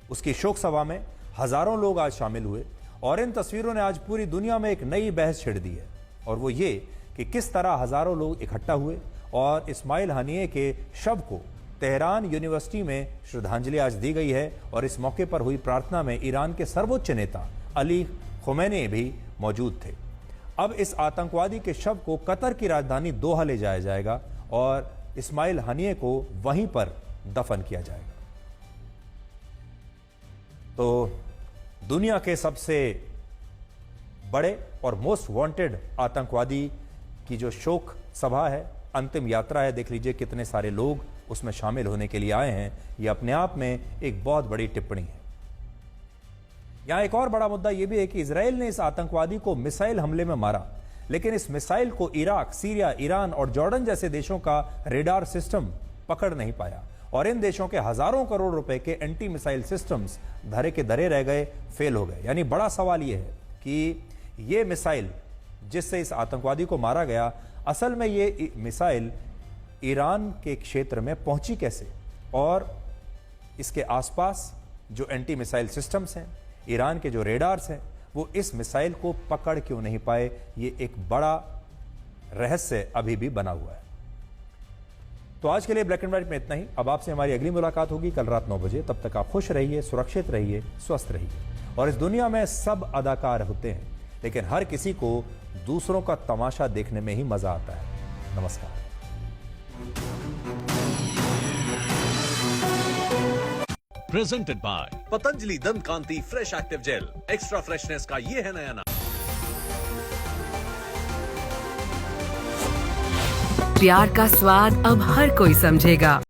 उसकी शोक सभा में हजारों लोग आज शामिल हुए और इन तस्वीरों ने आज पूरी दुनिया में एक नई बहस छेड़ दी है और वो ये कि किस तरह हजारों लोग इकट्ठा हुए और इस्माइल हनिये के शव को तेहरान यूनिवर्सिटी में श्रद्धांजलि आज दी गई है और इस मौके पर हुई प्रार्थना में ईरान के सर्वोच्च नेता अली खुमैनी भी मौजूद थे। अब इस आतंकवादी के शव को कतर की राजधानी दोहा ले जाया जाएगा और इस्माइल हनिये को वहीं पर दफन किया जाएगा। तो दुनिया के सबसे बड़े और मोस्ट वांटेड आतंकवादी की जो शोक सभा है, अंतिम यात्रा है, देख लीजिए कितने सारे लोग उसमें शामिल होने के लिए आए हैं। यह अपने आप में एक बहुत बड़ी टिप्पणी है। यहां एक और बड़ा मुद्दा यह भी है कि इजराइल ने इस आतंकवादी को मिसाइल हमले में मारा, लेकिन इस मिसाइल को इराक, सीरिया, ईरान और जॉर्डन जैसे देशों का रेडार सिस्टम पकड़ नहीं पाया और इन देशों के हजारों करोड़ रुपए के एंटी मिसाइल सिस्टम्स धरे के धरे रह गए, फेल हो गए। यानी बड़ा सवाल यह है कि यह मिसाइल जिससे इस आतंकवादी को मारा गया, असल में यह मिसाइल ईरान के क्षेत्र में पहुंची कैसे और इसके आसपास जो एंटी मिसाइल सिस्टम्स हैं, ईरान के जो रेडार्स हैं, वो इस मिसाइल को पकड़ क्यों नहीं पाए, ये एक बड़ा रहस्य अभी भी बना हुआ है। तो आज के लिए ब्लैक एंड व्हाइट में इतना ही। अब आपसे हमारी अगली मुलाकात होगी कल रात 9 बजे। तब तक आप खुश रहिए, सुरक्षित रहिए, स्वस्थ रहिए। और इस दुनिया में सब अदाकार होते हैं, लेकिन हर किसी को दूसरों का तमाशा देखने में ही मजा आता है। नमस्कार। Presented by Patanjali Dant Kanti fresh active gel. Extra freshness का ये है नया नाम। प्यार का स्वाद अब हर कोई समझेगा।